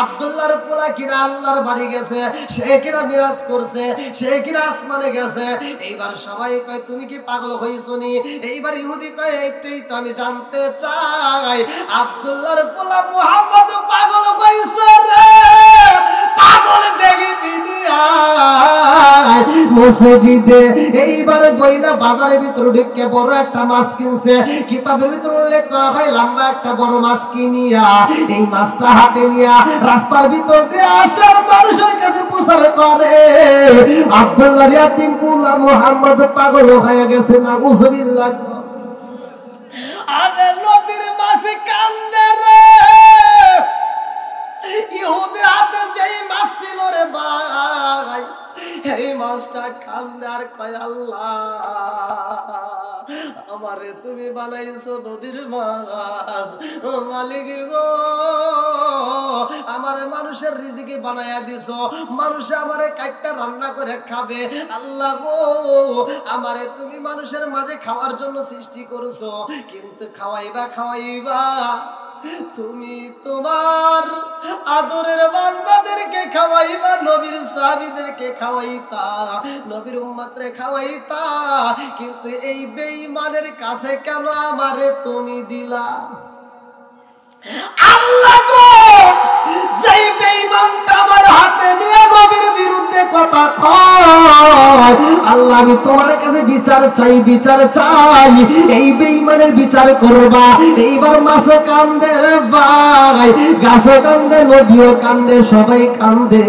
আব্দুল্লাহর পোলা কিনা আল্লাহর বাড়ি গেছে, সে কিনা মিরাজ করছে, সে কিনা আসমানে গেছে। এইবার সবাই কয় তুমি কি পাগল হইছনি? এইবার ইহুদি কয় এইটাই তো আমি জানতে চাই, আব্দুল্লাহর পোলা মুহাম্মদ পাগল হইছে রে, পাগল দেখিবি মসজিদে। এইবার বইলা বাজারের ভিতরে ঢুকে বড় একটা মাছ কিনছে। কিতাবের ভিতরে উল্লেখ করা হয় লম্বা একটা বড় মাছ কিনিয়া এই মাছটা হাতে নিয়া রাস্তার ভিতর দিয়ে আসার মানুষের কাছে প্রচার করে আব্দুল্লাহর ইয়াতিম পোলা মুহাম্মদ পাগল হয়ে গেছে। নাউজুবিল্লাহ। আরে নদীর মাছে কান্দে রে, ইহুদির হাতে যেই মাছ ছিল রে ভাই, এই মাছটা কান্দে আর কয় আল্লাহ আমারে তুমি বানাইছো নদীর মাছ, ও মালিক গো আমারে মানুষের রিজিকে বানায়া দিছো, মানুষে আমারে কাটটা রান্না করে খাবে। আল্লাহ গো আমারে তুমি মানুষের মাঝে খাওয়ার জন্য সৃষ্টি করেছো, কিন্তু খাওয়াইবা তুমি তোমার আদরের বান্দাদেরকে খাওয়াইবা, নবীর সাহাবীদেরকে খাওয়াইতা, নবীর উম্মতরে খাওয়াইতা, কিন্তু এই বেঈমানের কাছে কেন আমারে তুমি দিলা? আল্লাহ গো যেই বেঈমানটা আমার হাতে নিয়ে নবীর বিরুদ্ধে কথা কয়, আল্লাহ আমি তোমার কাছে বিচার চাই, বিচার চাই, এই বেঈমানের বিচার করবা। এইবার মাছে কান্দে রে ভাই, গাছে কান্দে, নদীও কান্দে, সবাই কান্দে,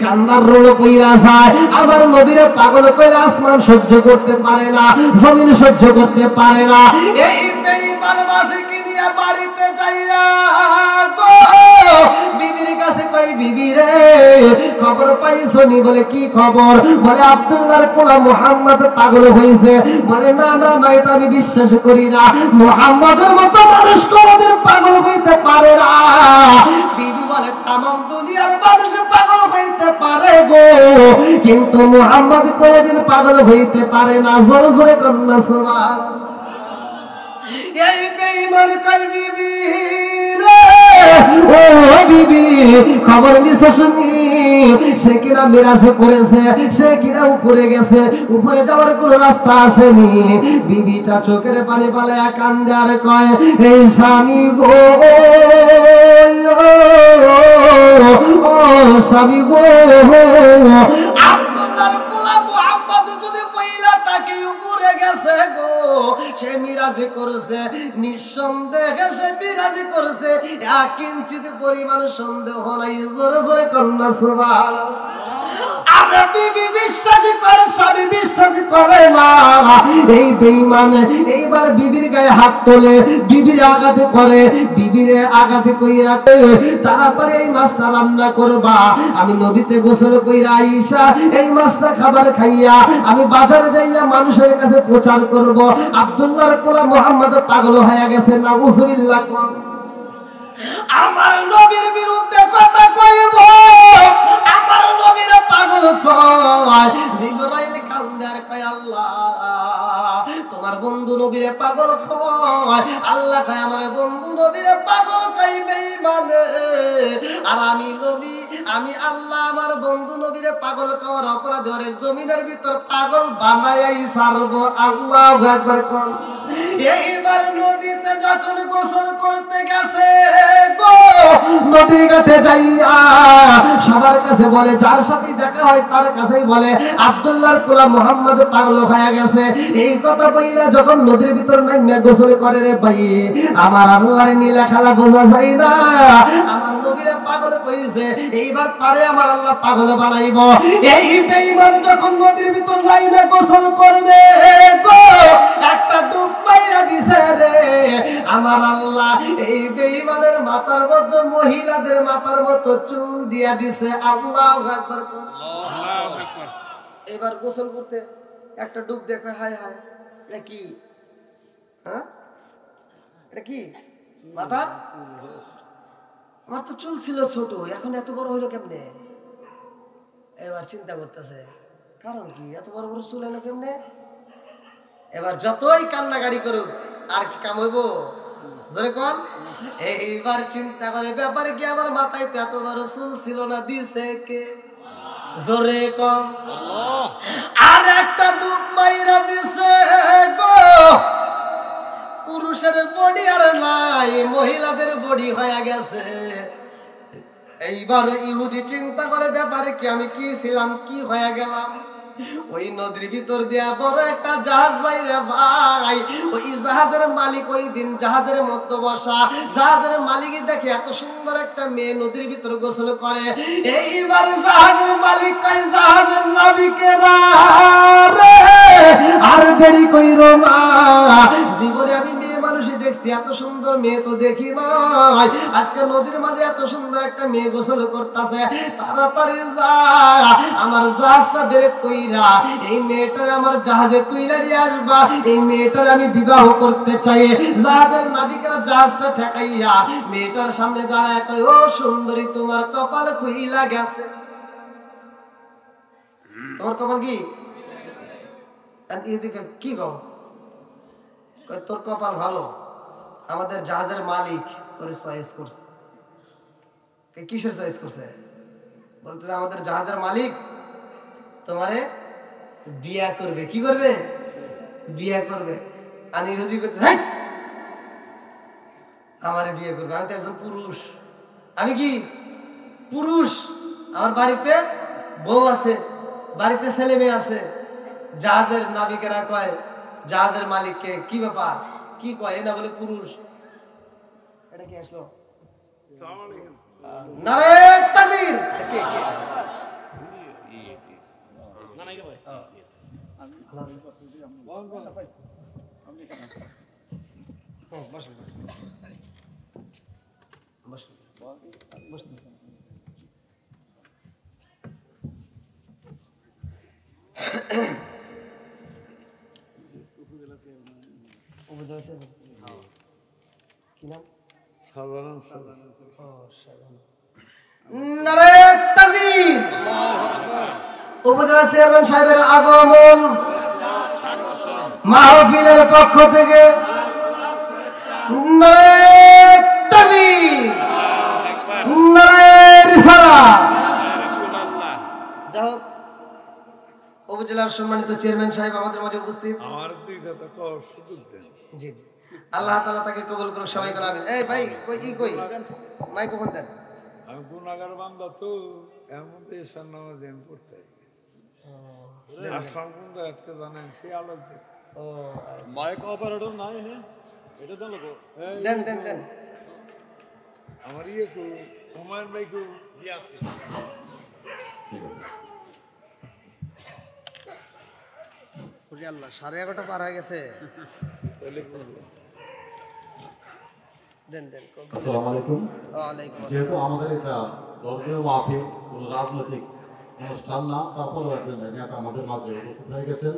কান্দার রোল কইরা যায়। আমার নবীরে পাগল কইরা আসমান সহ্য করতে পারে না, জমিন সহ্য করতে পারে না। এই বেঈমান মাছকে নিয়ে বাড়িতে যাইয়া গো বিবির কাছে কই, বিবি রে খবর পাইছো নি? বলে কি খবর? বলে আব্দুল্লাহর পোলা মুহাম্মদ পাগল হয়েছে। বলে না না না, এটা আমি বিশ্বাস করি না, মুহাম্মদের মতো মানুষ কোনদিন পাগল হইতে পারে না। বিবি বলে তামাম দুনিয়ার মানুষ পাগল হইতে পারে গো, কিন্তু মুহাম্মদ কোনদিন পাগল হইতে পারে না। জোরে জোরে কন্যা সুবহানাল্লাহ। এই বেঈমান কই, বিবি রে ও বিবি খবর নিছো শুনি? সে কিনা মিরাজে করেছে, সে কিনা উপরে গেছে, উপরে যাওয়ার কোনো রাস্তা আসেনি। বিবিটা চোখের পানি পালায়া কান্দে আর কয়, এই স্বামী গো, ও স্বামী গো, আব্দুল্লাহর পোলা মুহাম্মদ যদি পইলা তাকে উপরে গেছে গো, সে মিরাজি করেছে, নিঃসন্দেহে সে মিরাজি করেছে, এক ইঞ্চিতে পরিমাণ সন্দেহ নাই। জোরে জোরে কন্যা সুবহানাল্লাহ। আরে বিবি বিশ্বাস করে, স্বামী বিশ্বাস করে না। এই বেঈমান এইবার বিবির গায়ে হাত তোলে, বিবির আঘাতে করে, বিবিরে আঘাতে কইরা তাড়াতাড়ি এই মাছটা রান্না করবা, আমি নদীতে গোসল কইরা আইসা এই মাছটা খাবার খাইয়া আমি বাজারে যাইয়া মানুষের কাছে প্রচার করব আব্দুল্লাহর পোলা মুহাম্মদ পাগল হয়ে গেছে। নাউজুবিল্লাহ। কোন আমার নবীর বিরুদ্ধে কথা কইব, আমার নবীর পাগল কয়। জিবরাইল কান্দে আর কয়, আল্লাহ তোমার বন্ধু নবীরে পাগল কয়। আল্লাহ কয়, আমার বন্ধু নবীরে পাগল কয় বেঈমানে, আর আমি নবী, আমি আল্লাহ আমার বন্ধু নবীরে পাগল কওয়ার অপরাধে ওরে জমিনের ভিতর পাগল বানায়াই ছাড়বো। আল্লাহু আকবার। কোন এইবার নদীতে যখন গোসল করতে গেছে গো, নদীর ঘাটে যাইয়া সবার কাছে বলে, যার সাথে দেখা হয় তার কাছেই বলে আব্দুল্লাহর পোলা মুহাম্মদ পাগল হয়ে গেছে। এই কথা বইলা যখন নদীর ভিতর নামিয়া গোসল করে রে ভাই, আমার আল্লাহর নীলা খেলা বোঝা যায় না, আমার নবীরে পাগল কইছে, এইবার তারে আমার আল্লাহ পাগল বানাইব। এই বেঈমান যখন নদীর ভিতর নাইমে গোসল করবে গো, একটা ডুব মাইরা দিছে রে আমার আল্লাহ, এই বেঈমানের মাথার মধ্যে মহিলাদের মাথার মতো চুল দিয়া দিছে। আল্লাহু আকবার। আল্লাহু আকবার। এবার গোসল করতে একটা ডুব দেখে, হায় হায় এটা কি? হ্যাঁ এটা কি? মাথার আমার তো চুল ছিল ছোট, এখন এত বড় হইলো কেমনে? এবার চিন্তা করতেছে কারণ কি, এত বড় বড় চুল এলো কেমনে? এবার যতই কান্নাকাড়ি করুক আর কি কাম হইব? জোরে কোন। এইবার চিন্তা করে, ব্যাপারে কি আমার মাথায় তো এত বড় চুল ছিল না, দিছে কে? জোরে কোন। আর একটা ডুব মাইরা দিছে গো, পুরুষের বডি আর নাই, মহিলাদের বডি হয়ে গেছে। এইবার ইহুদি চিন্তা করে, ব্যাপারে কি আমি কি ছিলাম, কি হয়ে গেলাম? ওই নদীর ভিতর দিয়া বড় একটা জাহাজ যাই রে ভাই, ওই জাহাজের মালিক ওই দিন জাহাজের মধ্যে বসা, জাহাজের মালিক দেখে এত সুন্দর একটা মেয়ে নদীর ভিতর গোসল করে। এইবার জাহাজের মালিক কই, জাহাজের নাবিকেরা রে আর দেরি কইরো না, জীবনে আমি মেয়ে মানুষই দেখছি, এত সুন্দর মেয়ে তো দেখি নাই, আজকে নদীর মাঝে এত সুন্দর একটা মেয়ে গোসল করতেছে, তাড়াতাড়ি যা আমার জাহাজটা ব্রেক কইরা এই মেয়েটারে আমার জাহাজে তুইলা নিয়ে আসবা, এই মেয়েটারে আমি বিবাহ করতে চাই। জাহাজের নাবিকেরা জাহাজটা ঠেকাইয়া মেয়েটার সামনে দাঁড়ায় কয়, ও সুন্দরী তোমার কপাল খুইলা গেছে। তোমার কপাল কি? এদিকে কি গো? তোর কপাল ভালো, আমাদের জাহাজের মালিক তোর চয়েস করছে। কিসের চয়েস করছে? বলতে আমাদের জাহাজের মালিক তোমারে বিয়া করবে। কি করবে? বিয়া করবে। আর ইহুদি করতে, আমারে বিয়ে করবে, আমি তো একজন পুরুষ, আমি কি পুরুষ, আমার বাড়িতে বউ আছে, বাড়িতে ছেলে মেয়ে আছে। জাহাজের নাবিকেরা কয়, জাহাজের মালিককে, কি ব্যাপার, কি কয়, না বলে পুরুষ। এটা কি আসলো? নারে তাকবীর। কে কে? কি নাম? নারে তাকবীর। উপজেলা চেয়ারম্যান সাহেবের আগমন মাহফিলের পক্ষ থেকে নারে তাকবীর, নারে রিসালাত। যাই হোক, উপজেলার সম্মানিত চেয়ারম্যান সাহেব আমাদের মাঝে উপস্থিত। আমার দুই কথা কওয়ার সুযোগ দেন। জি জি, আল্লাহ তাআলা তাকে কবুল করুক, সবাই করে আমিন। এই ভাই কই মাইক্রোফোন দেন। আমি গুনাহগার বান্দা তো, এর মধ্যে এসার নামাজ আমি পড়তে আসলাম কোন দায়িত্ব জানেন, সেই আলোক দেন। মাইক অপারেটর নাই হে এটা দেন লোক দেন দেন দেন। আমার ইয়ে কো হুমায়ুন ভাই কো জি আছে। ওরে আল্লাহ, 11:30 পার হয়ে গেছে। তাহলে করবো। দেন দেন। আসসালামু আলাইকুম। ওয়ালাইকুম আসসালাম। যেহেতু আমাদের এটা ধর্মীয় মাহফিল, কোনো রাজনৈতিক অনুষ্ঠান না, তারপরে একজন নেতা আমাদের মাঝে উপস্থিত হয়ে গেছেন।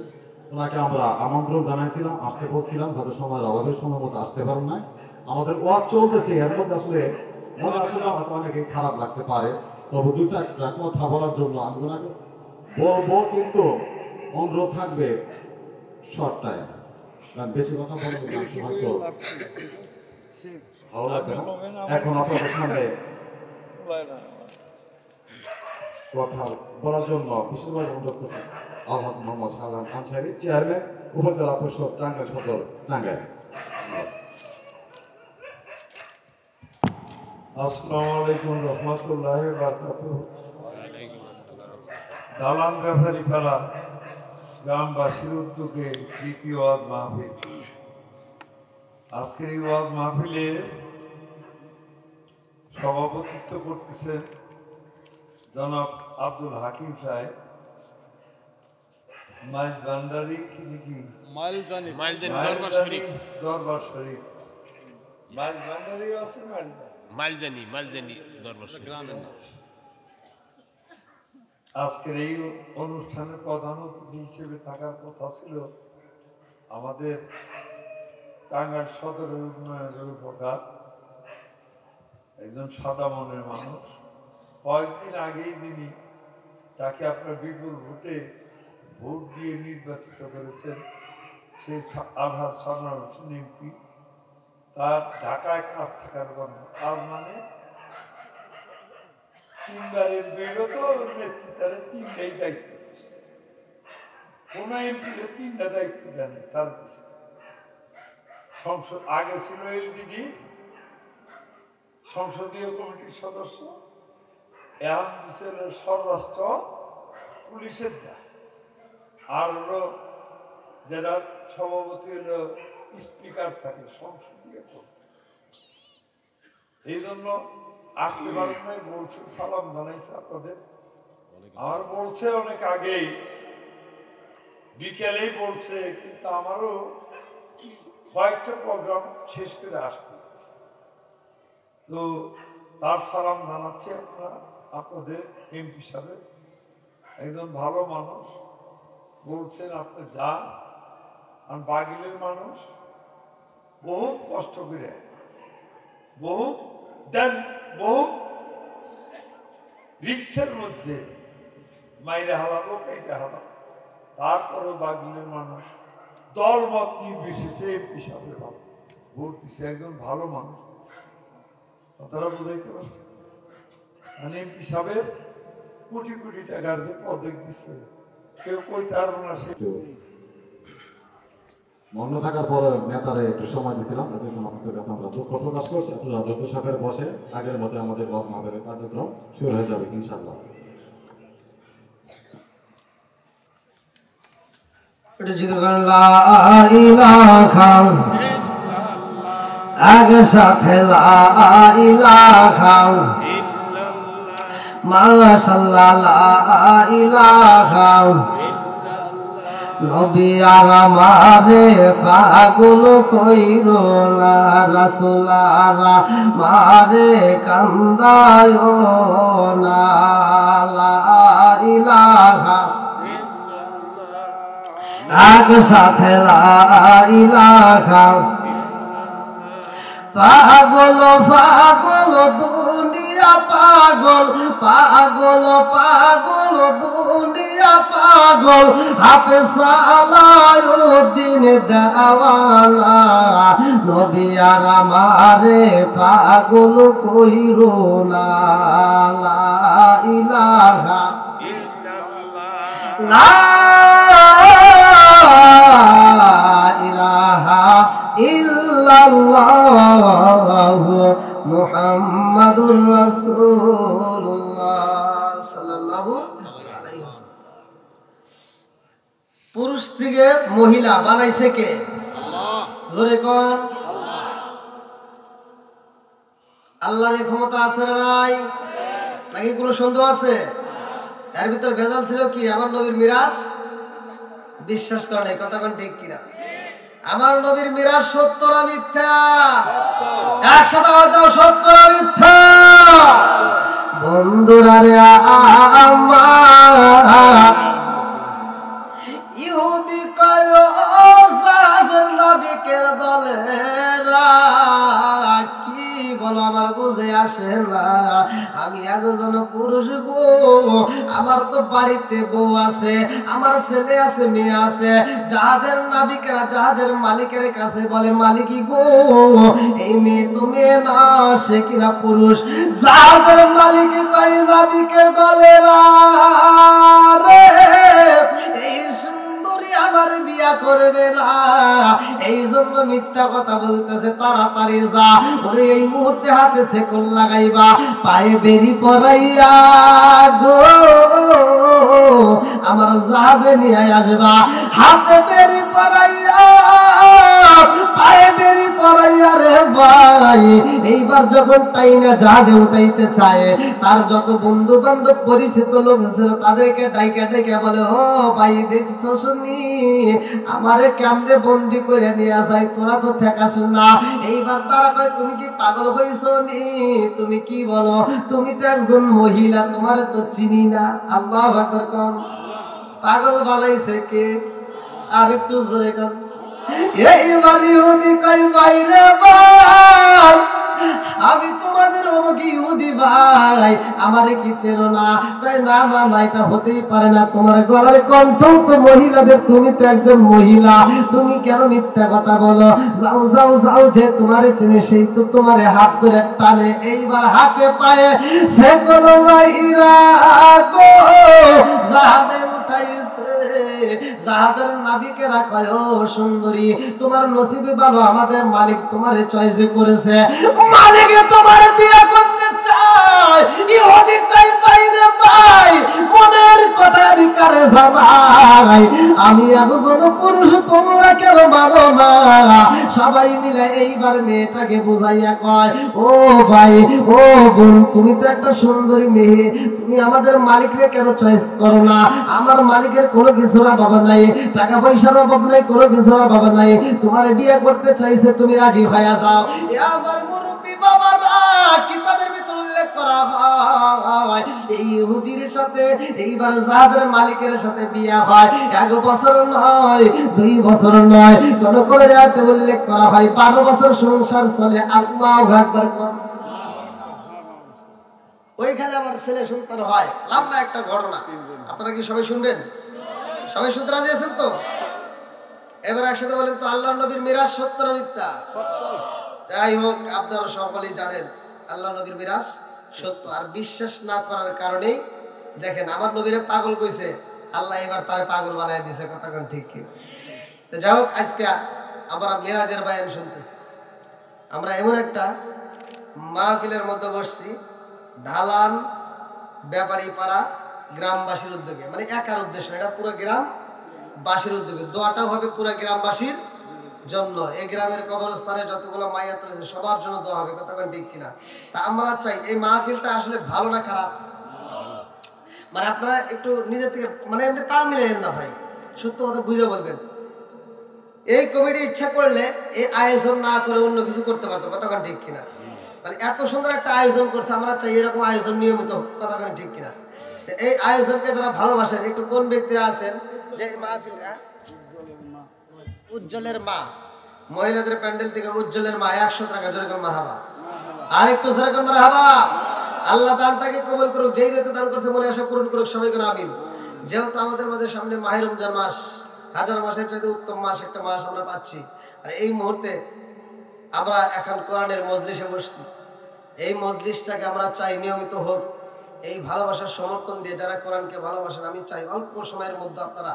ওনাকে আমরা আমন্ত্রণ জানাইছিলাম, আসতে বলছিলাম, হয়তো সময়ের অভাবের সময় মতো আসতে পারেন না। আমাদের ওয়াজ চলতেছে, এর মধ্যে আসলে মনে আসলে হয়তো অনেকে খারাপ লাগতে পারে, তবে দুই চারটা কথা বলার জন্য আমি ওনাকে বলবো, কিন্তু অনুরোধ থাকবে শর্ট টাইম, কারণ বেশি কথা বলবো হয়তো ভালো লাগবে না। এখন আপনাদের সামনে কথা বলার জন্য বিশেষভাবে অনুরোধ করছি আলহাজ মোহাম্মদ শাহজাহান আনসারী, চেয়ারম্যান, উপজেলা পরিষদ টাঙ্গাইল সদর, টাঙ্গাইল। আসসালামু আলাইকুম রহমতুল্লাহ বারাকাতুহু। দালান ব্যাপারী পাড়া গ্রামবাসীর উদ্যোগে দ্বিতীয় ওয়াজ মাহফিল। আজকের এই ওয়াজ মাহফিলে সভাপতিত্ব করতেছেন জনাব আব্দুল হাকিম সাহেব, মাইজ ভান্ডারি কি মাইলজানি দরবার শরীফ। মাইজ ভান্ডারি আছে, মাইলজানি দরবার গ্রামের নাম। আজকের এই অনুষ্ঠানে প্রধান অতিথি হিসেবে থাকার কথা ছিল আমাদের টাঙ্গাইল সদরের উন্নয়নের উপকার একজন সাদা মনের মানুষ। কয়েকদিন আগেই যিনি, তাকে আপনার বিপুল ভোট দিয়ে নির্বাচিত করেছেন, সেই আলহাজ সালমান হোসেন এমপি, তার ঢাকায় কাজ থাকার জন্য, কাজ মানে তিনবারের বেরো তো নেতৃত্বে তিনটাই দায়িত্ব দিচ্ছে। কোন এমপিকে তিনটা দায়িত্ব দেন তার দিচ্ছে। সংসদ আগে ছিল এলডিডি সংসদীয় কমিটির সদস্য, এখন দিচ্ছে স্বরাষ্ট্র পুলিশের দা, আর হলো যেটা সভাপতি হলো স্পিকার থাকে সংসদীয় কমিটি। এই জন্য আসতে পারেন নাই, বলছে সালাম জানাইছে আপনাদের। আমার বলছে অনেক আগেই, বিকেলেই বলছে, কিন্তু আমারও কয়েকটা প্রোগ্রাম শেষ করে আসছে। তো তার সালাম জানাচ্ছি আপনাদের এমপি সাহেব, একজন ভালো মানুষ। বলছেন আপনি যান, আর বাগিলের মানুষ বহু কষ্ট করে, বহু দেন, বহু রিক্সের মধ্যে মাইরে হালাবো, কেটে হালাবো, তারপরে বাগিলের মানুষ দল মত নির্বিশেষে এমপি সাহেব ভোট দিচ্ছে। একজন ভালো মানুষ, কথাটা বুঝাইতে পারছে। মানে এমপি সাহেব কোটি কোটি টাকার যে পদক দিচ্ছে, কেউ কইতে পারবো না। সে মগ্ন থাকার পরে নেতারে একটু সময় দিয়েছিলাম, তাদের জন্য আপনাদের কাছে আমরা দুঃখ প্রকাশ করছি। আপনারা ধৈর্য সহকারে বসে আগের মতো আমাদের ওয়াজ মাহফিলের কার্যক্রম শুরু হয়ে যাবে ইনশাআল্লাহ। এটা জিকির করেন লা ইলাহা আগে সাথে লা ইলাহা মাশাআল্লাহ লা ইলাহা নবী আর আমারে পাগল কইরো না, রাসূল আর আমারে কান্দায়ো না, লা ইলাহা একসাথে লা ইলাহা। পাগল পাগল দুনিয়া পাগল, পাগল পাগল দুনিয়া পাগল, হাফেজ সালাউদ্দিন দেওয়ানা, নবী আর আমারে পাগল কইরো না, লা ইলাহা লা ইলাহা ইল্লাল্লাহু মুহাম্মাদুর রাসূলুল্লাহ সাল্লাল্লাহু আলাইহি ওয়াসাল্লাম। পুরুষ থেকে মহিলা বানাইছে কে? আল্লাহ। জোরে কোন আল্লাহ। আল্লাহর ক্ষমতা আছে না নাই? নাকি কোনো সন্দেহ আছে? এর ভিতর ভেজাল ছিল কি? আমার নবীর মিরাজ বিশ্বাস করে নাই। কথা কোন ঠিক কিনা? আমার নবীর মিরাজ সত্য না মিথ্যা? একসাথে হয়তো সত্য না মিথ্যা? বন্ধুরা রে আমার ইহুদি কয় সাজের নবীকে দলেরা কি বলো আমার বুঝে আসে না। আমি একজন পুরুষ গো, আমার তো বাড়িতে বউ আছে, আমার ছেলে আছে, মেয়ে আছে। জাহাজের নাবিকেরা জাহাজের মালিকের কাছে বলে, মালিকই গো এই মেয়ে তো মেয়ে না, সে কিনা পুরুষ। জাহাজের মালিক কয় নাবিকের দলেরা রে এই সুন্দরী আমার বিয়া করবে না, এই জন্য মিথ্যা কথা বলতেছে। তাড়াতাড়ি যা, ওরে এই মুহূর্তে হাতে সেকল লাগাইবা, পায়ে বেরি পরাইয়া গো আমার জাহাজে নিয়ে আসবা। হাতে বেরি পরাইয়া পায়ে বেরি পরাইয়া রে ভাই। এইবার যখন টাইনা জাহাজে উঠাইতে চায়, তার যত বন্ধু বান্ধব পরিচিত লোক ছিল তাদেরকে ডাইকা ডাইকা বলে, ও ভাই দেখছো শুনি আমারে কেমনে বন্দি করে নিয়ে যায়, তোরা তো ঠেকাস না। এইবার তারা কয়, তুমি কি পাগল হইছো নি? তুমি কি বলো? তুমি তো একজন মহিলা, তোমারে তো চিনি না। আল্লাহু আকবার কোন। পাগল বানাইছে কে? আর একটু জোরে কোন। এইবার ইহুদি কয়, বাইরে ভাই আমি তোমাদের অমুক ইহুদি ভাই, আমারে কি চেনো না? কয় না না না, এটা হতেই পারে না, তোমার গলার কণ্ঠ তো মহিলাদের, তুমি তো একজন মহিলা, তুমি কেন মিথ্যা কথা বলো? যাও যাও যাও, যে তোমারে চেনে সেই তো তোমারে হাত ধরে টানে। এইবার হাতে পায়ে সে কোনো মাইরা গো জাহাজে উঠাইছে। জাহাজের নাবিকেরা কয়, ও সুন্দরী তোমার নসিবে ভালো, আমাদের মালিক তোমারে চয়েস করেছে, মালিকে তোমার বিয়ে করতে চায়। ইহুদি কই বাইরে ভাই মনের কথা আমি কারে জানাই, আমি একজন পুরুষ, তোমরা কেন মানো না? সবাই মিলে এইবার মেয়েটাকে বুঝাইয়া কয়, ও ভাই ও বোন, তুমি তো একটা সুন্দরী মেয়ে, তুমি আমাদের মালিকরে কেন চয়েস করো না? আমার মালিকের কোনো কিছুর অভাব নাই, টাকা পয়সার অভাব নাই, কোনো কিছুর অভাব নাই, তোমার বিয়ে করতে চাইছে, তুমি রাজি হয়ে যাও। এ আমার মুরব্বী বাবারা, কিতাবের ভিতর উল্লেখ করা হয় এই ইহুদির সাথে এইবার জাহাজের মালিকের সাথে বিয়ে হয়। 1 বছর নয়, 2 বছর নয়, কোন কোন জায়গাতে উল্লেখ করা হয় 12 বছর সংসার চলে। আল্লাহু আকবার কোন। ওইখানে আমার ছেলে সন্তান হয়। লম্বা একটা ঘটনা, আপনারা কি সবাই শুনবেন? সবাই শুনতে রাজি আছেন তো? এবার একসাথে বলেন তো, আল্লাহর নবীর মিরাজ সত্য না মিথ্যা? যাই হোক, আপনারা সকলেই জানেন আল্লাহর নবীর মিরাজ সত্য। আর বিশ্বাস না করার কারণেই দেখেন আমার নবীরে পাগল কইছে, আল্লাহ এবার তারে পাগল বানায় দিয়েছে। কথা কোন ঠিক কিনা? তো যাই হোক, আজকে আমরা মেরাজের বায়ান শুনতেছি। আমরা এমন একটা মাহফিলের মধ্যে বসছি, ঢালান ব্যাপারী পাড়া গ্রামবাসীর উদ্যোগে, মানে একার উদ্দেশ্য, এটা পুরো গ্রামবাসীর উদ্যোগে। দোয়াটাও হবে পুরো গ্রামবাসীর জন্য। এই গ্রামের কবরস্থানে যতগুলো মাইয়াত রয়েছে সবার জন্য দোয়া হবে, কথা ঠিক কিনা? তা আমরা চাই এই মাহফিলটা আসলে ভালো না খারাপ, মানে আপনারা একটু নিজের থেকে মানে এমনি তাল মিলাইয়েন না ভাই, সত্য কথা বুঝে বলবেন। এই কমিটি ইচ্ছা করলে এই আয়োজন না করে অন্য কিছু করতে পারতো, কথা ঠিক কিনা? তাহলে এত সুন্দর একটা আয়োজন করছে, আমরা চাই এরকম আয়োজন নিয়মিত, কথা ঠিক কিনা? এই আয়োজনকে যারা ভালোবাসেন, একটু কোন ব্যক্তিরা আছেন যে এই মাহফিলটা উজ্জ্বলের মা, মহিলাদের প্যান্ডেল থেকে উজ্জ্বলের মা 100 টাকা জোরে করে মারহাবা, আর একটু জোরে করে মারহাবা। আল্লাহ দানটাকে কবুল করুক, যেই বেতে দান করছে মনে আশা পূরণ করুক, সবাই করে আমিন। যেহেতু আমাদের মাঝে সামনে মাহে রমজান মাস, হাজার মাসের চাইতে উত্তম মাস একটা মাস আমরা পাচ্ছি, আর এই মুহূর্তে আমরা এখন কোরআনের মজলিসে বসছি। এই মজলিসটাকে আমরা চাই নিয়মিত হোক, এই ভালোবাসার সমর্থন দিয়ে যারা কোরআনকে ভালোবাসেন। আমি চাই অল্প সময়ের মধ্যে আপনারা